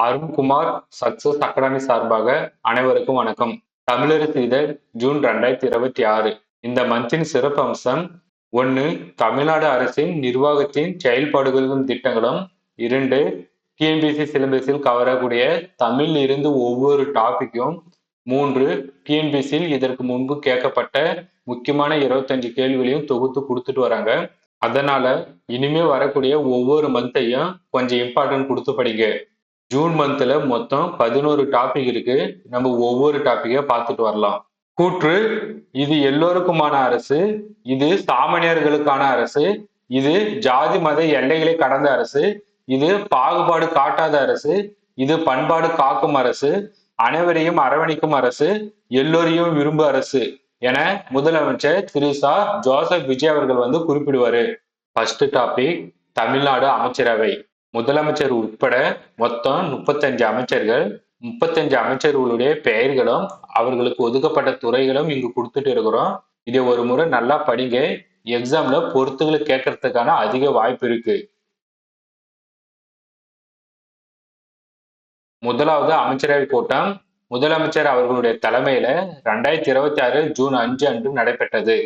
Arunkumar success academy சார்பாக அனைவருக்கும் வணக்கம். தமிழரசு இதழ் ஜூன் 2026. இந்த மந்தின் சிறப்பு அம்சம் 1. தமிழ்நாடு அரசின் நிர்வாகத்தின் செயல்பாடுகளும் திட்டங்களும். 2. டிஎன்பிஎஸ்சி சிலபஸில் கவரக்கூடிய தமிழில் இருந்து ஒவ்வொரு டாபிக்கும். 3. டிஎன்பிஎஸ்சியில் இதற்கு முன்பு கேட்கப்பட்ட முக்கியமான 25 கேள்விகளையும் தொகுத்து கொடுத்துட்டு வராங்க. அதனால இனிமே வரக்கூடிய ஒவ்வொரு மந்தையும் கொஞ்சம் இம்பார்ட்டன்ட் கொடுத்து படிங்க. ஜூன் மந்த்ல மொத்தம் 11 டாபிக் இருக்கு. நம்ம ஒவ்வொரு டாபிக்கா பார்த்துட்டு வரலாம். கூற்று: இது எல்லோருக்குமான அரசு, இது சாமானியர்களுக்கான அரசு, இது ஜாதி மத எல்லைகளை கடந்த அரசு, இது பாகுபாடு காட்டாத அரசு, இது பண்பாடு காக்கும் அரசு, அனைவரையும் அரவணைக்கும் அரசு, எல்லோரையும் விரும்பு அரசு என முதலமைச்சர் திரு ச. ஜோசப் விஜய் அவர்கள் குறிப்பிடுவாரு. ஃபர்ஸ்ட் டாபிக் தமிழ்நாடு அமைச்சரவை. முதலமைச்சர் உட்பட மொத்தம் 35 அமைச்சர்கள். 35 அமைச்சர்களுடைய பெயர்களும் அவர்களுக்கு ஒதுக்கப்பட்ட துறைகளும் இங்கு கொடுத்துட்டு இருக்கிறோம். இதை ஒரு முறை நல்லா படிங்க. எக்ஸாம்ல பொறுத்துகளை கேட்கறதுக்கான அதிக வாய்ப்பு இருக்கு. முதலாவது அமைச்சரவை கூட்டம் முதலமைச்சர் அவர்களுடைய தலைமையில 2026 ஜூன் 5 அன்று நடைபெற்றது.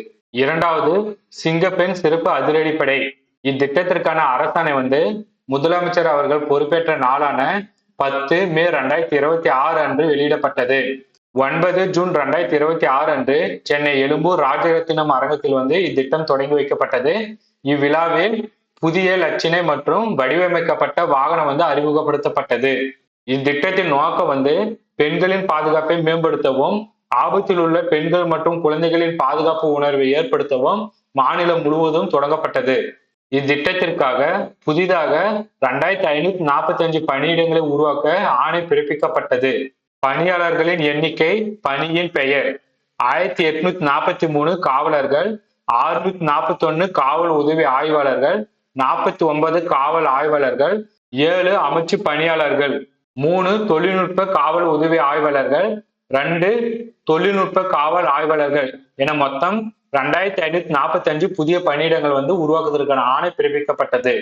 இரண்டாவது சிங்கப்பெண் சிறப்பு அதிரடிப்படை. இத்திட்டத்திற்கான அரசாணை முதலமைச்சர் அவர்கள் பொறுப்பேற்ற நாளான 10 மே 2026 அன்று வெளியிடப்பட்டது. 9 ஜூன் 2026 அன்று சென்னை எழும்பூர் ராஜரத்தினம் அரங்கத்தில் இத்திட்டம் தொடங்கி வைக்கப்பட்டது. இவ்விழாவில் புதிய லட்சணை மற்றும் வடிவமைக்கப்பட்ட வாகனம் அறிமுகப்படுத்தப்பட்டது. இத்திட்டத்தின் நோக்கம் பெண்களின் பாதுகாப்பை மேம்படுத்தவும், ஆபத்தில் உள்ள பெண்கள் மற்றும் குழந்தைகளின் பாதுகாப்பு உணர்வை ஏற்படுத்தவும் மாநிலம் முழுவதும் தொடங்கப்பட்டது. இத்திட்டத்திற்காக புதிதாக 2545 பணியிடங்களை உருவாக்க ஆணை பிறப்பிக்கப்பட்டது. பணியாளர்களின் எண்ணிக்கை, பணியின் பெயர்: 1843 காவலர்கள், 641 காவல் உதவி ஆய்வாளர்கள், 49 காவல் ஆய்வாளர்கள், 7 அமைச்சு பணியாளர்கள், 3 தொழில்நுட்ப காவல் உதவி ஆய்வாளர்கள், 2 தொழில்நுட்ப காவல் ஆய்வாளர்கள் என மொத்தம் 2545 புதிய பணியிடங்கள் உருவாக்குவதற்கான ஆணை பிறப்பிக்கப்பட்டது.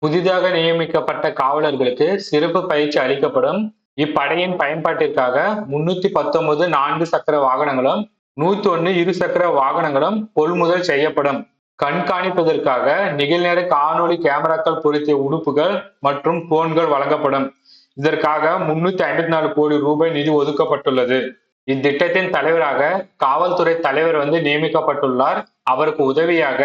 புதிதாக நியமிக்கப்பட்ட காவலர்களுக்கு சிறப்பு பயிற்சி அளிக்கப்படும். இப்படையின் பயன்பாட்டிற்காக 319 4 சக்கர வாகனங்களும் 101 இரு சக்கர வாகனங்களும் கொள்முதல் செய்யப்படும். கண்காணிப்பதற்காக நிகழ்நேர காணொலி கேமராக்கள் பொருத்திய உடுப்புகள் மற்றும் போன்கள் வழங்கப்படும். இதற்காக 354 கோடி ரூபாய் நிதி ஒதுக்கப்பட்டுள்ளது. இத்திட்டத்தின் தலைவராக காவல்துறை தலைவர் நியமிக்கப்பட்டுள்ளார். அவருக்கு உதவியாக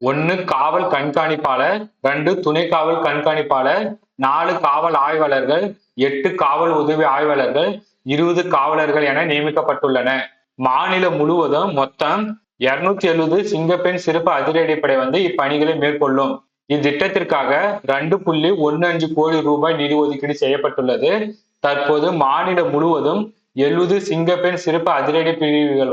1 காவல் கண்காணிப்பாளர், 2 துணை காவல் கண்காணிப்பாளர், 4 காவல் ஆய்வாளர்கள், 8 காவல் உதவி ஆய்வாளர்கள், 20 காவலர்கள் என நியமிக்கப்பட்டுள்ளன. மாநிலம் முழுவதும் மொத்தம் 270 சிங்கப்பெண் சிறப்பு அதிரடிப்படை இப்பணிகளை மேற்கொள்ளும். இத்திட்டத்திற்காக 2.15 கோடி ரூபாய் நிதி ஒதுக்கீடு செய்யப்பட்டுள்ளது. தற்போது மாநிலம் முழுவதும் 70 சிங்கப்பெண் சிறப்பு அதிரடி பிரிவுகள்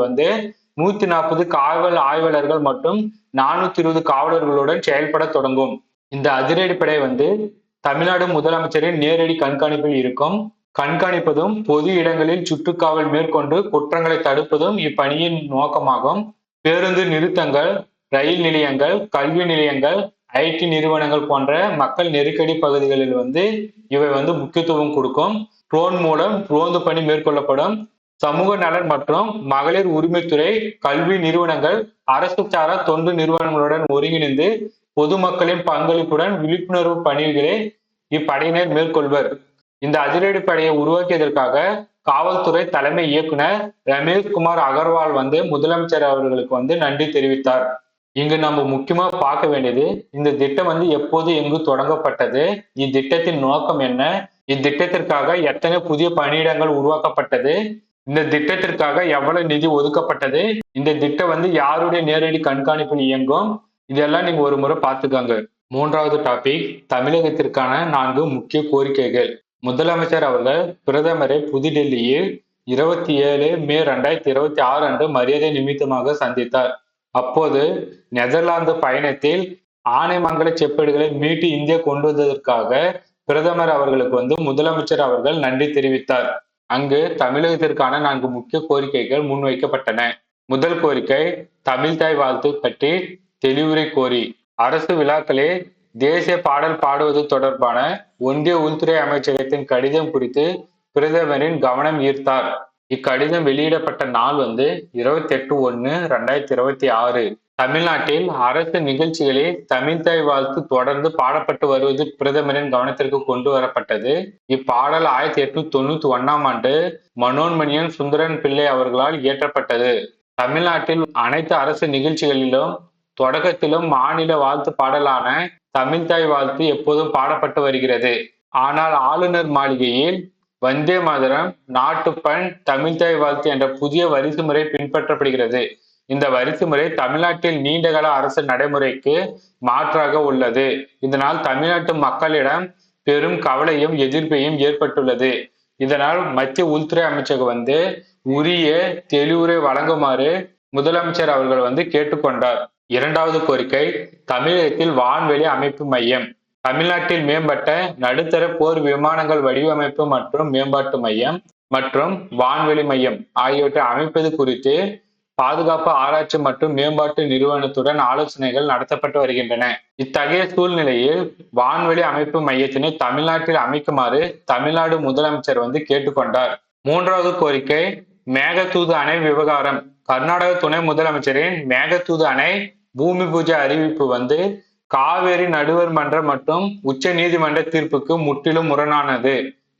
140 காவல் ஆய்வாளர்கள் மற்றும் 420 காவலர்களுடன் செயல்பட தொடங்கும். இந்த அதிரடிப்படை தமிழ்நாடு முதலமைச்சரின் நேரடி கண்காணிப்பில் இருக்கும். கண்காணிப்பதும் பொது இடங்களில் சுற்றுக்காவல் மேற்கொண்டு குற்றங்களை தடுப்பதும் இப்பணியின் நோக்கமாகும். பேருந்து நிறுத்தங்கள், ரயில் நிலையங்கள், கல்வி நிலையங்கள், ஐடி நிறுவனங்கள் போன்ற மக்கள் நெருக்கடி பகுதிகளில் இவை முக்கியத்துவம் கொடுக்கும். ட்ரோன் மூலம் ரோந்து பணி மேற்கொள்ளப்படும். சமூக நலன் மற்றும் மகளிர் உரிமைத்துறை, கல்வி நிறுவனங்கள், அரசு சாரா தொண்டு நிறுவனங்களுடன் ஒருங்கிணைந்து பொதுமக்களின் பங்களிப்புடன் விழிப்புணர்வு பணிகளை இப்படையினர் மேற்கொள்வர். இந்த அதிரடிப்படையை உருவாக்கியதற்காக காவல்துறை தலைமை இயக்குனர் ரமேஷ்குமார் அகர்வால் முதலமைச்சர் அவர்களுக்கு நன்றி தெரிவித்தார். இங்கு நம்ம முக்கியமா பார்க்க வேண்டியது, இந்த திட்டம் எப்போது எங்கு தொடங்கப்பட்டது, இத்திட்டத்தின் நோக்கம் என்ன, இத்திட்டத்திற்காக எத்தனை புதிய பணியிடங்கள் உருவாக்கப்பட்டது, இந்த திட்டத்திற்காக எவ்வளவு நிதி ஒதுக்கப்பட்டது, இந்த திட்டம் யாருடைய நேரடி கண்காணிப்பில் இயங்கும், இதெல்லாம் நீங்க ஒரு முறை பார்த்துக்காங்க. மூன்றாவது டாபிக் தமிழகத்திற்கான 4 முக்கிய கோரிக்கைகள். முதலமைச்சர் அவர்கள் பிரதமரை புதுடெல்லியில் 27 மே 2026 அன்று மரியாதை நிமித்தமாக சந்தித்தார். அப்போது நெதர்லாந்து பயணத்தில் ஆனைமங்கல செப்பேடுகளை மீட்டு இந்தியா கொண்டு வந்ததற்காக பிரதமர் அவர்களுக்கு முதலமைச்சர் அவர்கள் நன்றி தெரிவித்தார். அங்கு தமிழகத்திற்கான 4 முக்கிய கோரிக்கைகள் முன்வைக்கப்பட்டன. முதல் கோரிக்கை தமிழ்தாய் வாழ்த்து பற்றி தெளிவுரை கோரி அரசு விழாக்களில் தேசிய பாடல் பாடுவது தொடர்பான ஒன்றிய உள்துறை அமைச்சகத்தின் கடிதம் குறித்து பிரதமரின் கவனம் ஈர்த்தார். இக்கடிதம் வெளியிடப்பட்ட நாள் 28/1/2026. தமிழ்நாட்டில் அரசு நிகழ்ச்சிகளில் தமிழ்தாய் வாழ்த்து தொடர்ந்து பாடப்பட்டு வருவது பிரதமரின் கவனத்திற்கு கொண்டு வரப்பட்டது. இப்பாடல் 1891 மனோன்மணியம் சுந்தரன் பிள்ளை அவர்களால் இயற்றப்பட்டது. தமிழ்நாட்டில் அனைத்து அரசு நிகழ்ச்சிகளிலும் தொடக்கத்திலும் மாநில வாழ்த்து பாடலான தமிழ்தாய் வாழ்த்து எப்போதும் பாடப்பட்டு வருகிறது. ஆனால் ஆளுநர் மாளிகையில் வந்தே மாதரம், நாட்டுப்பண், தமிழ்தாய் வாழ்த்து என்ற புதிய வரிசை முறை பின்பற்றப்படுகிறது. இந்த வரிசை முறை தமிழ்நாட்டில் நீண்டகால அரசு நடைமுறைக்கு மாற்றாக உள்ளது. இதனால் தமிழ்நாட்டு மக்களிடம் பெரும் கவலையும் எதிர்ப்பையும் ஏற்பட்டுள்ளது. இதனால் மத்திய உள்துறை அமைச்சகம் உரிய தெளிவுரை வழங்குமாறு முதலமைச்சர் அவர்கள் கேட்டுக்கொண்டார். இரண்டாவது கோரிக்கை, தமிழகத்தில் வான்வெளி அமைப்பு மையம். தமிழ்நாட்டில் மேம்பட்ட நடுத்தர போர் விமானங்கள் வடிவமைப்பு மற்றும் மேம்பாட்டு மையம் மற்றும் வான்வெளி மையம் ஆகியவற்றை அமைப்பது குறித்து பாதுகாப்பு ஆராய்ச்சி மற்றும் மேம்பாட்டு நிறுவனத்துடன் ஆலோசனைகள் நடத்தப்பட்டு வருகின்றன. இத்தகைய சூழ்நிலையில் வான்வெளி அமைப்பு மையத்தினை தமிழ்நாட்டில் அமைக்குமாறு தமிழ்நாடு முதலமைச்சர் கேட்டுக்கொண்டார். மூன்றாவது கோரிக்கை, மேகதூது அணை விவகாரம். கர்நாடக துணை முதலமைச்சரின் மேகதூது அணை பூமி பூஜை அறிவிப்பு காவேரி நடுவர் மன்றம் மற்றும் உச்ச நீதிமன்ற தீர்ப்புக்கு முற்றிலும் முரணானது.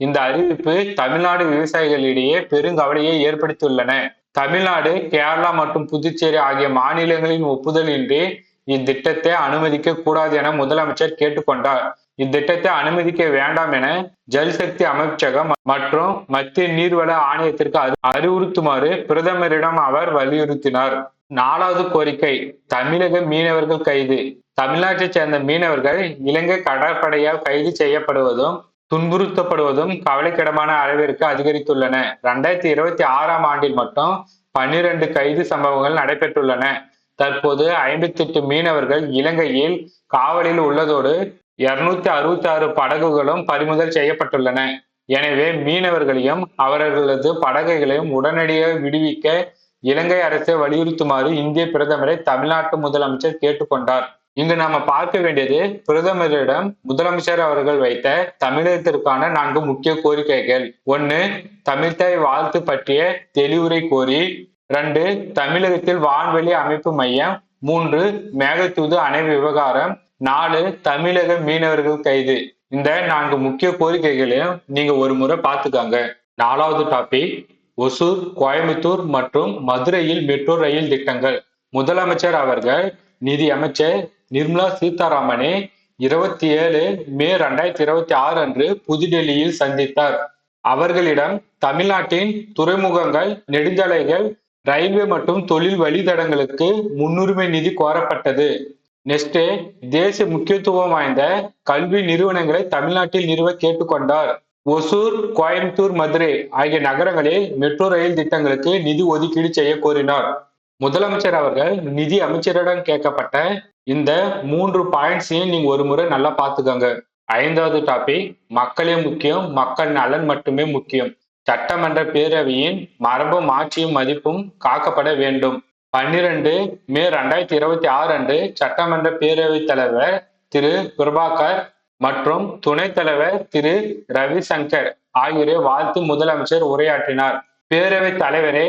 இந்த அறிவிப்பு தமிழ்நாடு விவசாயிகளிடையே பெருங்கவலையை ஏற்படுத்தியுள்ளன. தமிழ்நாடு, கேரளா மற்றும் புதுச்சேரி ஆகிய மாநிலங்களின் ஒப்புதல் இன்றி இத்திட்டத்தை அனுமதிக்க கூடாது என முதலமைச்சர் கேட்டுக்கொண்டார். இத்திட்டத்தை அனுமதிக்க வேண்டாம் என ஜல்சக்தி அமைச்சகம் மற்றும் மத்திய நீர்வள ஆணையத்திற்கு அறிவுறுத்துமாறு பிரதமரிடம் அவர் வலியுறுத்தினார். நாலாவது கோரிக்கை, தமிழக மீனவர்கள் கைது. தமிழ்நாட்டைச் சேர்ந்த மீனவர்கள் இலங்கை கடற்படையால் கைது செய்யப்படுவதும் துன்புறுத்தப்படுவதும் கவலைக்கிடமான அளவிற்கு அதிகரித்துள்ளன. 2026 ஆண்டில் மட்டும் 12 கைது சம்பவங்கள் நடைபெற்றுள்ளன. தற்போது 58 மீனவர்கள் இலங்கையில் காவலில் உள்ளதோடு 266 படகுகளும் பறிமுதல் செய்யப்பட்டுள்ளன. எனவே மீனவர்களையும் அவர்களது படகுகளையும் உடனடியாக விடுவிக்க இலங்கை அரசை வலியுறுத்துமாறு இந்திய பிரதமரை தமிழ்நாட்டு முதலமைச்சர் கேட்டுக்கொண்டார். இங்கு நாம பார்க்க வேண்டியது பிரதமரிடம் முதலமைச்சர் அவர்கள் வைத்த தமிழகத்திற்கான 4 முக்கிய கோரிக்கைகள். 1. தமிழ்தாய் வாழ்த்து பற்றிய தெளிவுரை கோரி. 2. தமிழகத்தில் வான்வெளி அமைப்பு மையம். 3. மேகதூது அணை விவகாரம். 4. தமிழக மீனவர்கள் கைது. இந்த 4 முக்கிய கோரிக்கைகளையும் நீங்க ஒரு முறை பார்த்துக்காங்க. 4வது டாபிக், ஒசூர், கோயம்புத்தூர் மற்றும் மதுரையில் மெட்ரோ ரயில் திட்டங்கள். முதலமைச்சர் அவர்கள் நிதி அமைச்சர் நிர்மலா சீதாராமனை 27 மே 2026 அன்று புதுடெல்லியில் சந்தித்தார். அவர்களிடம் தமிழ்நாட்டின் துறைமுகங்கள், நெடுஞ்சாலைகள், ரயில்வே மற்றும் தொழில் வழித்தடங்களுக்கு முன்னுரிமை நிதி கோரப்பட்டது. நெக்ஸ்ட், தேசிய முக்கியத்துவம் வாய்ந்த கல்வி நிறுவனங்களை தமிழ்நாட்டில் நிறுவ கேட்டுக்கொண்டார். ஒசூர், கோயம்புத்தூர், மதுரை ஆகிய நகரங்களில் மெட்ரோ ரயில் திட்டங்களுக்கு நிதி ஒதுக்கீடு செய்ய கோரினார். முதலமைச்சர் அவர்கள் நிதி அமைச்சரிடம் கேட்கப்பட்ட இந்த 3 பாயிண்ட்ஸையும் நீங்க ஒரு முறை நல்லா பார்த்துக்கோங்க. 5வது டாபிக், மக்களே முக்கியம், மக்கள் நலன் மட்டுமே முக்கியம். சட்டமன்ற பேரவையின் மரபும் ஆட்சியும் மதிப்பும் காக்கப்பட வேண்டும். 12 மே 2026 அன்று சட்டமன்ற பேரவைத் தலைவர் திரு பிரபாகர் மற்றும் துணைத் தலைவர் திரு ரவிசங்கர் ஆகியோரை வாழ்த்து முதலமைச்சர் உரையாற்றினார். பேரவைத் தலைவரை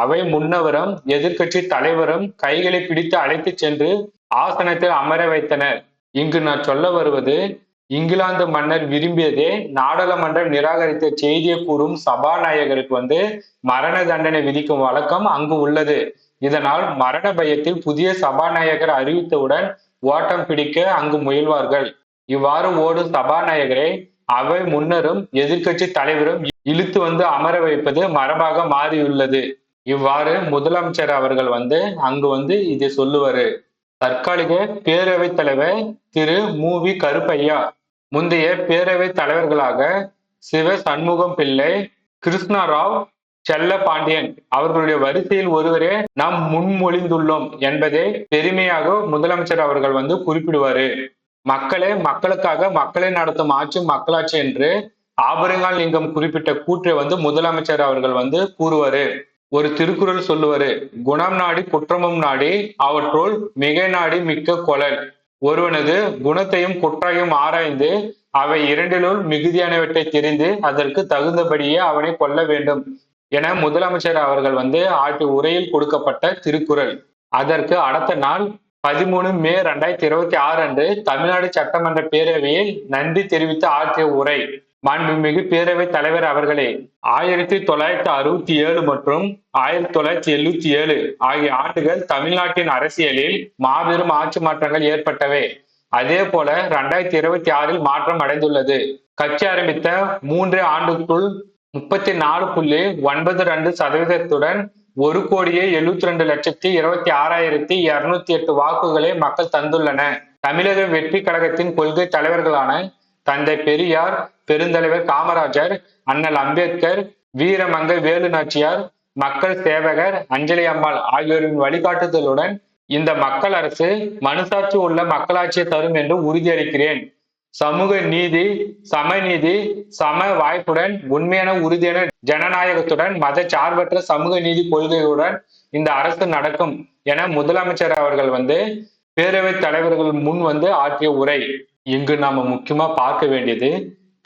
அவை முன்னவரும் எதிர்க்கட்சி தலைவரும் கைகளை பிடித்து அழைத்து சென்று ஆசனத்தில் அமர வைத்தனர். இங்கு நான் சொல்ல வருவது, இங்கிலாந்து மன்னர் விரும்பியதே நாடாளுமன்றம் நிராகரித்த செய்தியை கூறும் சபாநாயகருக்கு மரண தண்டனை விதிக்கும் வழக்கம் அங்கு உள்ளது. இதனால் மரண பயத்தில் புதிய சபாநாயகர் அறிவித்தவுடன் ஓட்டம் பிடிக்க அங்கு முயல்வார்கள். இவ்வாறு ஓடும் சபாநாயகரை அவை முன்னரும் எதிர்க்கட்சி தலைவரும் இழுத்து அமர வைப்பது மரபாக மாறியுள்ளது. இவ்வாறு முதலமைச்சர் அவர்கள் அங்கு இதை சொல்லுவாரு. தற்காலிக பேரவைத் தலைவர் திரு மு.வி. கருப்பையா, முந்தைய பேரவைத் தலைவர்களாக சிவ சண்முகம் பிள்ளை, கிருஷ்ணராவ், செல்ல பாண்டியன் அவர்களுடைய வரிசையில் ஒருவரே நாம் முன்மொழிந்துள்ளோம் என்பதை பெருமையாக முதலமைச்சர் அவர்கள் குறிப்பிடுவாரு. மக்களே மக்களுக்காக, மக்களை நடத்தும் ஆட்சி மக்களாட்சி என்று ஆபரங்கால் லிங்கம் குறிப்பிட்ட கூற்றை முதலமைச்சர் அவர்கள் கூறுவாரு. ஒரு திருக்குறள் சொல்லுவாரு, குணம் நாடி குற்றமும் நாடி அவற்றுள் மிகை நாடி மிக்க கொளல். ஒருவனது குணத்தையும் குற்றையும் ஆராய்ந்து அவை இரண்டிலுள் மிகுதியானவற்றை தெரிந்து அதற்கு தகுந்தபடியே அவனை கொள்ள வேண்டும் என முதலமைச்சர் அவர்கள் ஆற்றிய உரையில் கொடுக்கப்பட்ட திருக்குறள். அதற்கு அடுத்த நாள் 13 மே 2026 அன்று தமிழ்நாடு சட்டமன்ற பேரவையில் நன்றி தெரிவித்து ஆற்றிய உரை. மாண்புமிகு பேரவைத் தலைவர் அவர்களே, 1967 மற்றும் 1977 ஆகிய ஆண்டுகள் தமிழ்நாட்டின் அரசியலில் மாபெரும் ஆட்சி மாற்றங்கள் ஏற்பட்டவை. அதே போல 2026 மாற்றம் அடைந்துள்ளது. கட்சி ஆரம்பித்த 3 ஆண்டுக்குள் 34.92% 1,72,26,208 வாக்குகளை மக்கள் தந்துள்ளன. தமிழக வெற்றி கழகத்தின் கொள்கை தலைவர்களான தந்தை பெரியார், பெருந்தலைவர் காமராஜர், அண்ணல் அம்பேத்கர், வீரமங்கை வேலு நாச்சியார், மக்கள் சேவகர் அஞ்சலி அம்மாள் ஆகியோரின் வழிகாட்டுதலுடன் இந்த மக்கள் அரசு மனுசாட்சி உள்ள மக்களாட்சியை தரும் என்று உறுதியளிக்கிறேன். சமூக நீதி, சமநீதி, சம வாய்ப்புடன், உண்மையான உறுதியான ஜனநாயகத்துடன், மத சார்பற்ற சமூக நீதி கொள்கையுடன் இந்த அரசு நடக்கும் என முதலமைச்சர் அவர்கள் பேரவைத் தலைவர்கள் முன் ஆற்றிய உரை. இங்கு நாம முக்கியமா பார்க்க வேண்டியது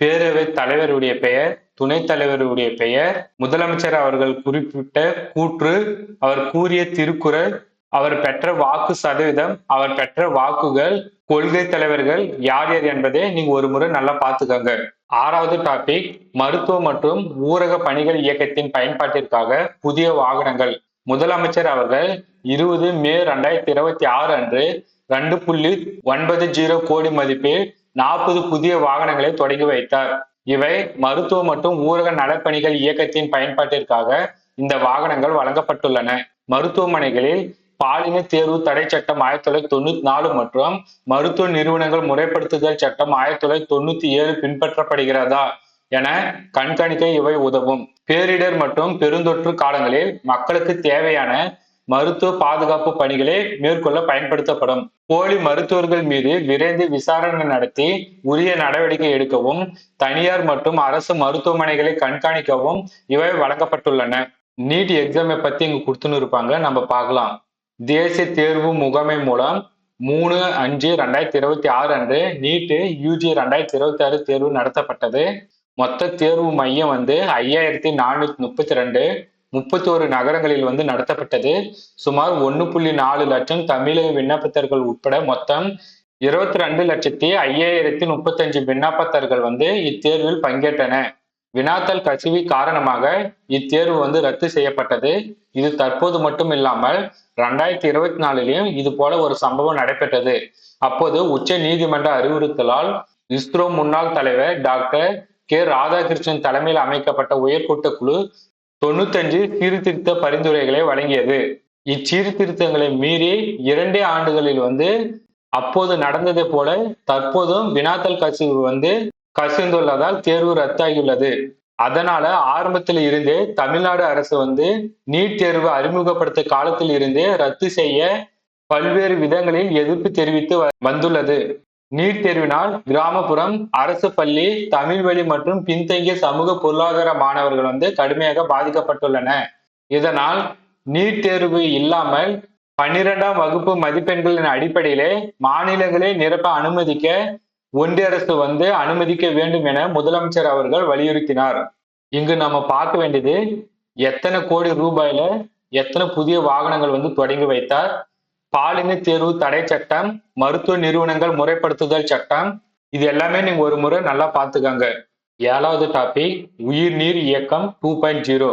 பேரவைத் தலைவருடைய பெயர், துணைத் தலைவருடைய பெயர், முதலமைச்சர் அவர்கள் குறிப்பிட்ட கூற்று, அவர் கூறிய திருக்குறள், அவர் பெற்ற வாக்கு சதவீதம், அவர் பெற்ற வாக்குகள், கொள்கை தலைவர்கள் யார் யார் என்பதை நீங்க ஒரு முறை நல்லா பார்த்துக்கோங்க. 6வது டாபிக், மருத்துவ மற்றும் ஊரக பணிகள் இயக்கத்தின் பயன்பாட்டிற்காக புதிய வாகனங்கள். முதலமைச்சர் அவர்கள் 20 மே 2026 அன்று 2.90 கோடி மதிப்பில் 40 புதிய வாகனங்களை தொடங்கி வைத்தார். இவை மருத்துவ மற்றும் ஊரக நலப்பணிகள் இயக்கத்தின் பயன்பாட்டிற்காக இந்த வாகனங்கள் வழங்கப்பட்டுள்ளன. மருத்துவமனைகளில் பாலின தேர்வு தடை சட்டம் 1994 மற்றும் மருத்துவ நிறுவனங்கள் முறைப்படுத்துதல் சட்டம் 1997 பின்பற்றப்படுகிறதா என கண்காணிக்க இவை உதவும். பேரிடர் மற்றும் பெருந்தொற்று காலங்களில் மக்களுக்கு தேவையான மருத்துவ பாதுகாப்பு பணிகளை மேற்கொள்ள பயன்படுத்தப்படும். போலி மருத்துவர்கள் மீது விரைந்து விசாரணை நடத்தி உரிய நடவடிக்கை எடுக்கவும், தனியார் மற்றும் அரசு மருத்துவமனைகளை கண்காணிக்கவும் இவை வழங்கப்பட்டுள்ளன. நீட் எக்ஸாமை பத்தி இங்க கொடுத்துன்னு இருப்பாங்க, நம்ம பார்க்கலாம். தேசிய தேர்வு முகமை மூலம் 3/5/2026 அன்று நீட் யூஜி 2026 தேர்வு நடத்தப்பட்டது. மொத்த தேர்வு மையம் 5432 31 நகரங்களில் நடத்தப்பட்டது. சுமார் 1.4 லட்சம் தமிழக விண்ணப்பத்தர்கள் உட்பட மொத்தம் 22,05,035 விண்ணப்பத்தர்கள் இத்தேர்வில் பங்கேற்றன. வினாத்தல் கசிவு காரணமாக இத்தேர்வு ரத்து செய்யப்பட்டது. இது தற்போது மட்டும் இல்லாமல் 2024 இது போல ஒரு சம்பவம் நடைபெற்றது. அப்போது உச்ச நீதிமன்ற அறிவுறுத்தலால் இஸ்ரோ முன்னாள் தலைவர் டாக்டர் கே ராதாகிருஷ்ணன் தலைமையில் அமைக்கப்பட்ட உயர்கூட்ட குழு 95 சீர்திருத்த பரிந்துரைகளை வழங்கியது. இச்சீர்திருத்தங்களை மீறி 2 ஆண்டுகளில் அப்போது நடந்ததை போல தற்போதும் வினாத்தல் கசிவு கசிந்துள்ளதால் தேர்வு ரத்தாகியுள்ளது. அதனால ஆரம்பத்தில் இருந்தே தமிழ்நாடு அரசு நீட் தேர்வு அறிமுகப்படுத்த காலத்தில் இருந்தே ரத்து செய்ய பல்வேறு விதங்களில் எதிர்ப்பு தெரிவித்து வந்துள்ளது. நீட் தேர்வினால் கிராமப்புறம், அரசு பள்ளி, தமிழ் வழி மற்றும் பின்தங்கிய சமூக பொருளாதார மாணவர்கள் கடுமையாக பாதிக்கப்பட்டுள்ளன. இதனால் நீட் தேர்வு இல்லாமல் 12ஆம் வகுப்பு மதிப்பெண்களின் அடிப்படையிலே மாநிலங்களே நிரப்ப அனுமதிக்க ஒன்றிய அரசு அனுமதிக்க வேண்டும் என முதலமைச்சர் அவர்கள் வலியுறுத்தினார். இங்கு நம்ம பார்க்க வேண்டியது எத்தனை கோடி ரூபாயில எத்தனை புதிய வாகனங்கள் தொடங்கி வைத்தார். பாலின தேர்வு தடை சட்டம், மருத்துவ நிறுவனங்கள் முறைப்படுத்துதல் சட்டம், இது எல்லாமே நீங்க ஒரு முறை நல்லா பார்த்துக்கங்க. 7வது டாபிக், உயிர் நீர் இயக்கம் 2.0.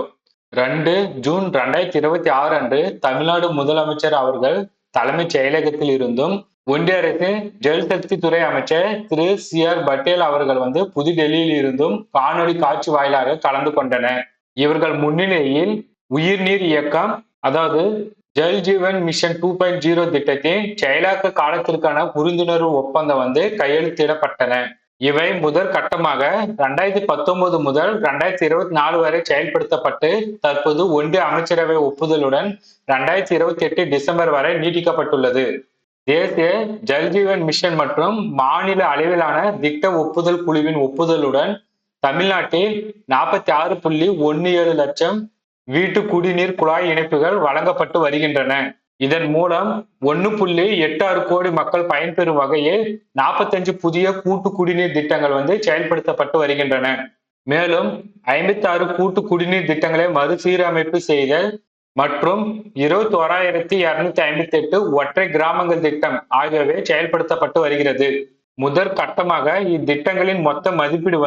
2 ஜூன் 2026 அன்று தமிழ்நாடு முதலமைச்சர் அவர்கள் தலைமைச் செயலகத்தில் இருந்தும் ஒன்றிய அரசின் ஜல்சக்தி துறை அமைச்சர் திரு CR பட்டேல் அவர்கள் புதுடெல்லியில் இருந்தும் காணொலி காட்சி வாயிலாக கலந்து கொண்டனர். இவர்கள் முன்னிலையில் உயிர்நீர் இயக்கம், அதாவது ஜல் ஜீவன் மிஷன் 2.0 திட்டத்தின் செயலாக்க காலத்திற்கான புரிந்துணர்வு ஒப்பந்தம் கையெழுத்திடப்பட்டன. இவை முதல் கட்டமாக 2019 முதல் 2024 வரை செயல்படுத்தப்பட்டு தற்போது ஒன்றிய அமைச்சரவை ஒப்புதலுடன் 2028 டிசம்பர் வரை நீட்டிக்கப்பட்டுள்ளது. தேசிய ஜல்ஜீவன் மிஷன் மற்றும் மாநில அளவிலான திட்ட ஒப்புதல் குழுவின் ஒப்புதலுடன் தமிழ்நாட்டில் 46.17 லட்சம் வீட்டு குடிநீர் குழாய் இணைப்புகள் வழங்கப்பட்டு வருகின்றன. இதன் மூலம் 1.86 கோடி மக்கள் பயன்பெறும் வகையில் 45 புதிய கூட்டு குடிநீர் திட்டங்கள் செயல்படுத்தப்பட்டு வருகின்றன. மேலும் 56 கூட்டு குடிநீர் திட்டங்களை மறுசீரமைப்பு செய்தல் மற்றும் 21,258 ஒற்றை கிராமங்கள் திட்டம் ஆகியவை செயல்படுத்தப்பட்டு வருகிறது. முதற் கட்டமாக இத்திட்டங்களின் மொத்த மதிப்பீடு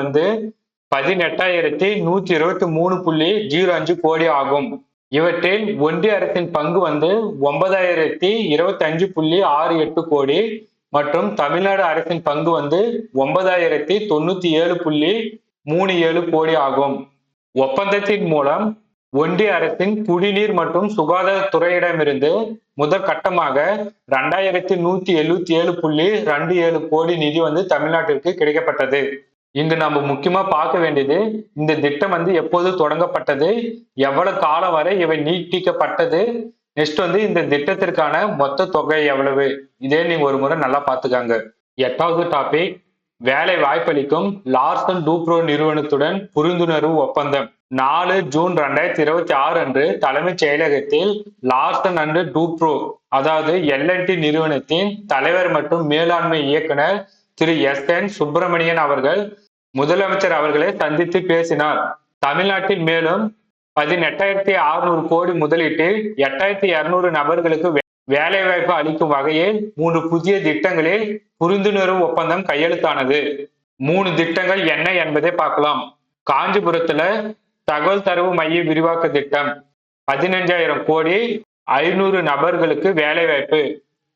18,123.05 கோடி ஆகும். இவற்றில் ஒன்றிய அரசின் பங்கு 9,025.68 கோடி மற்றும் தமிழ்நாடு அரசின் பங்கு 9,097.37 கோடி ஆகும். ஒப்பந்தத்தின் மூலம் ஒன்றிய அரசின் குடிநீர் மற்றும் சுகாதாரத்துறையிடமிருந்து முதற் கட்டமாக 2,177.27 கோடி நிதி தமிழ்நாட்டிற்கு கிடைக்கப்பட்டது. இங்கு நம்ம முக்கியமா பார்க்க வேண்டியது இந்த திட்டம் எப்போது தொடங்கப்பட்டது, எவ்வளவு காலம் வரை இவை நீட்டிக்கப்பட்டது, நெக்ஸ்ட் இந்த திட்டத்திற்கான மொத்த தொகை எவ்வளவு, இதே நீங்க ஒரு முறை நல்லா பார்த்துக்காங்க. 8வது டாபிக், வேலை வாய்ப்பளிக்கும் லார்சன் டூப்ரோ நிறுவனத்துடன் புரிந்துணர்வு ஒப்பந்தம். 4 ஜூன் 2026 அன்று தலைமைச் செயலகத்தில் லார்சன் அண்ட் டூப்ரோ அதாவது L&T நிறுவனத்தின் தலைவர் மற்றும் மேலாண்மை இயக்குனர் திரு S.N. சுப்பிரமணியன் அவர்கள் முதலமைச்சர் அவர்களை சந்தித்து பேசினார். தமிழ்நாட்டில் மேலும் 18,600 கோடி முதலீட்டில் 8,200 நபர்களுக்கு வேலைவாய்ப்பு அளிக்கும் வகையில் 3 புதிய திட்டங்களில் புரிந்துணர்வு ஒப்பந்தம் கையெழுத்தானது. 3 திட்டங்கள் என்ன என்பதை பார்க்கலாம். காஞ்சிபுரத்துல தகவல் தரவு மைய விரிவாக்க திட்டம் 15,000 கோடி 500 நபர்களுக்கு வேலைவாய்ப்பு.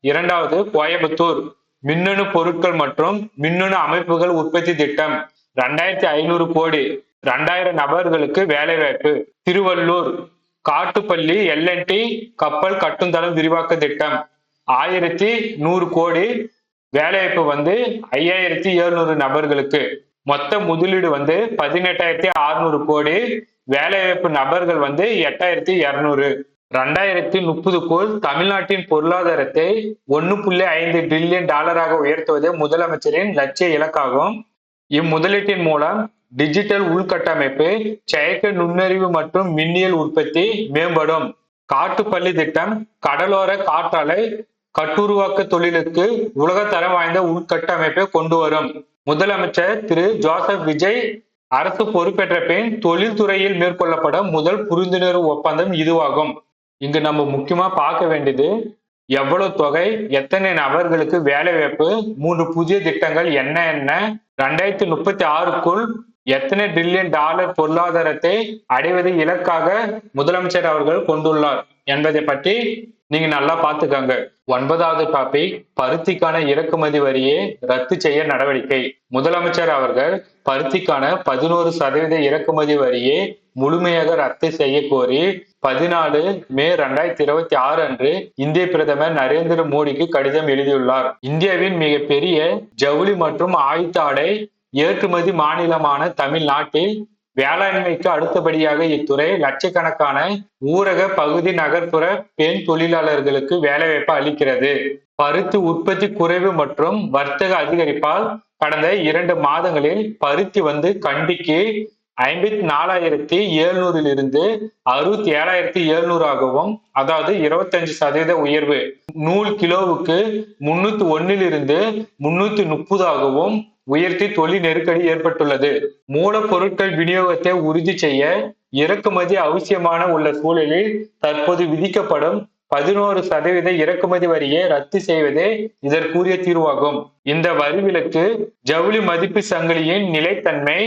2வது கோயம்புத்தூர் மின்னணு பொருட்கள் மற்றும் மின்னணு அமைப்புகள் உற்பத்தி திட்டம் 2,500 கோடி 2000 நபர்களுக்கு வேலைவாய்ப்பு. திருவள்ளூர் காட்டுப்பள்ளி L&T கப்பல் கட்டுந்தளம் விரிவாக்க திட்டம் 1,100 கோடி வேலைவாய்ப்பு 5,700 நபர்களுக்கு. மொத்த முதலீடு 18,600 கோடி, வேலைவாய்ப்பு நபர்கள் 8,200. 2030க்குள் தமிழ்நாட்டின் பொருளாதாரத்தை 1.5 டிரில்லியன் டாலராக உயர்த்துவதே முதலமைச்சரின் லட்சிய இலக்காகும். இம்முதலீட்டின் மூலம் டிஜிட்டல் உள்கட்டமைப்பு, செயற்கை நுண்ணறிவு மற்றும் மின்னியல் உற்பத்தி மேம்படும். காட்டுப்பள்ளி திட்டம் கடலோர காற்றாலை கட்டுருவாக்க தொழிலுக்கு உலகத்தர வாய்ந்த உள்கட்டமைப்பை கொண்டு வரும். முதலமைச்சர் திரு ஜோசப் விஜய் அரசு பொறுப்பேற்ற பின் தொழில்துறையில் மேற்கொள்ளப்படும் முதல் புரிந்துணர்வு ஒப்பந்தம் இதுவாகும். இங்கு நம்ம முக்கியமா பார்க்க வேண்டியது எவ்வளவு தொகை, எத்தனை நபர்களுக்கு வேலை வாய்ப்பு, 3 புதிய திட்டங்கள் என்ன என்ன, 2036க்குள் எத்தனை டிரில்லியன் டாலர் பொருளாதாரத்தை அடைவது இலக்காக முதலமைச்சர் அவர்கள் கொண்டுள்ளார் என்பதை பற்றி நீங்க நல்லா பார்த்துக்கோங்க. 9வது டாபிக், பருத்திக்கான இறக்குமதி வரியை ரத்து செய்ய நடவடிக்கை. முதலமைச்சர் அவர்கள் பருத்திக்கான 11% இறக்குமதி வரியை முழுமையாக ரத்து செய்ய கோரி 14 மே 2026 அன்று இந்திய பிரதமர் நரேந்திர மோடிக்கு கடிதம் எழுதியுள்ளார். இந்தியாவின் மிகப்பெரிய ஜவுளி மற்றும் ஆயுத ஆடை ஏற்றுமதி மாநிலமான தமிழ்நாட்டில் வேளாண்மைக்கு அடுத்தபடியாக இத்துறை லட்சக்கணக்கான ஊரக பகுதி நகர்ப்புற பெண் தொழிலாளர்களுக்கு வேலைவாய்ப்பு அளிக்கிறது. பருத்தி உற்பத்தி குறைவு மற்றும் வர்த்தக அதிகரிப்பால் கடந்த 2 மாதங்களில் பருத்தி கண்டிக்கு 54,700 இருந்து 67,700 ஆகவும், அதாவது 25% உயர்வு. நூல் கிலோவுக்கு 301 இருந்து 330 ஆகவும் உயர்த்தி தொழில் நெருக்கடி ஏற்பட்டுள்ளது. மூலப்பொருட்கள் விநியோகத்தை உறுதி செய்ய இறக்குமதி அவசியமான உள்ள சூழலில் தற்போது விதிக்கப்படும் 11% இறக்குமதி வரியை ரத்து செய்வதே இதற்குரிய தீர்வாகும். இந்த வரி விலக்கு ஜவுளி மதிப்பு சங்கிலியின் நிலைத்தன்மை,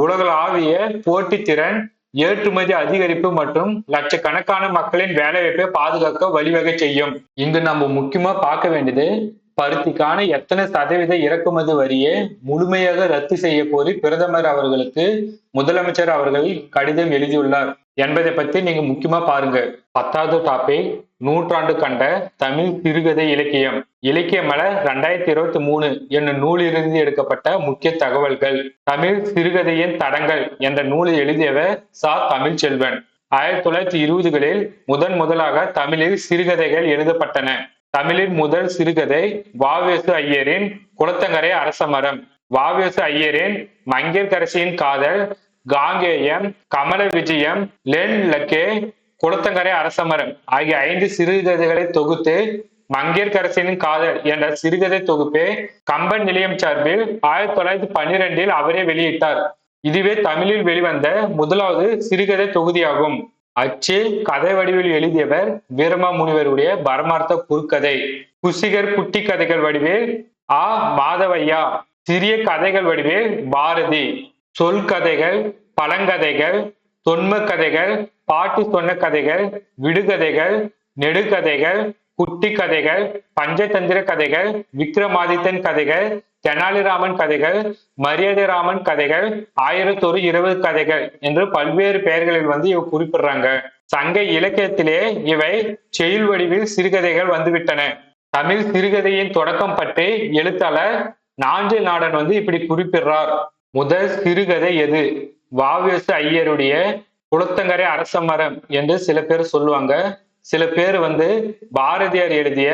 உலகளாவிய போட்டித்திறன், ஏற்றுமதி அதிகரிப்பு மற்றும் லட்சக்கணக்கான மக்களின் வேலைவாய்ப்பை பாதுகாக்க வழிவகை செய்யும். இங்கு நம்ம முக்கியமா பார்க்க வேண்டியது பருத்திக்கான எத்தனை சதவீத இறக்குமதி வரியை முழுமையாக ரத்து செய்ய கோரி பிரதமர் அவர்களுக்கு முதலமைச்சர் அவர்கள் கடிதம் எழுதியுள்ளார் என்பதை பற்றி நீங்க முக்கியமா பாருங்க. 10வது டாபிக், நூற்றாண்டு கண்ட தமிழ் சிறுகதை இலக்கியம். இலக்கிய மலர் 2023 என்னும் நூலிலிருந்து எடுக்கப்பட்ட முக்கிய தகவல்கள். தமிழ் சிறுகதையின் தடங்கள் என்ற நூலை எழுதியவர் ச. தமிழ்ச்செல்வன். 1920களில் முதலாக தமிழில் சிறுகதைகள் எழுதப்பட்டன. தமிழின் முதல் சிறுகதை வ.வே.சு. ஐயரின் குளத்தங்கரை அரசமரம், வ.வே.சு. ஐயரின் மங்கையர்க்கரசியின் காதல், காங்கேயம், கமல விஜயம், லென் லக்கே, குளத்தங்கரை அரசமரம் ஆகிய 5 சிறுகதைகளை தொகுத்து மங்கையர்க்கரசியின் காதல் என்ற சிறுகதை தொகுப்பை கம்பன் நிலையம் சார்பில் 1912 அவரே வெளியிட்டார். இதுவே தமிழில் வெளிவந்த முதலாவது சிறுகதை தொகுதியாகும். அச்சு கதை வடிவில் எழுதியவர் வீரமாமுனிவருடைய பரமார்த்த குறுக்கதை. குசிகர் குட்டி கதைகள் வடிவில் ஆ மாதவையா, சிறிய கதைகள் வடிவில் பாரதி. சொல் கதைகள், பழங்கதைகள், தொன்ம கதைகள், பாட்டு சொன்ன கதைகள், விடுகதைகள், நெடுகதைகள், குட்டி கதைகள், பஞ்சதந்திர கதைகள், விக்ரமாதித்தன் கதைகள், தெனாலிராமன் கதைகள், மரியாதை ராமன் கதைகள், 1020 கதைகள் என்று பல்வேறு பெயர்களில் இவ குறிப்பிடுறாங்க. சங்க இலக்கியத்திலே இவை செயல் வடிவில் சிறுகதைகள் வந்துவிட்டன. தமிழ் சிறுகதையின் தொடக்கம் பற்றி எழுத்தாளர் நாஞ்சில் நாடன் இப்படி குறிப்பிடுறார். முதல் சிறுகதை எது? வ.உ.சி. ஐயருடைய குளத்தங்கரை அரசமரம் என்று சில பேர் சொல்லுவாங்க. சில பேர் பாரதியார் எழுதிய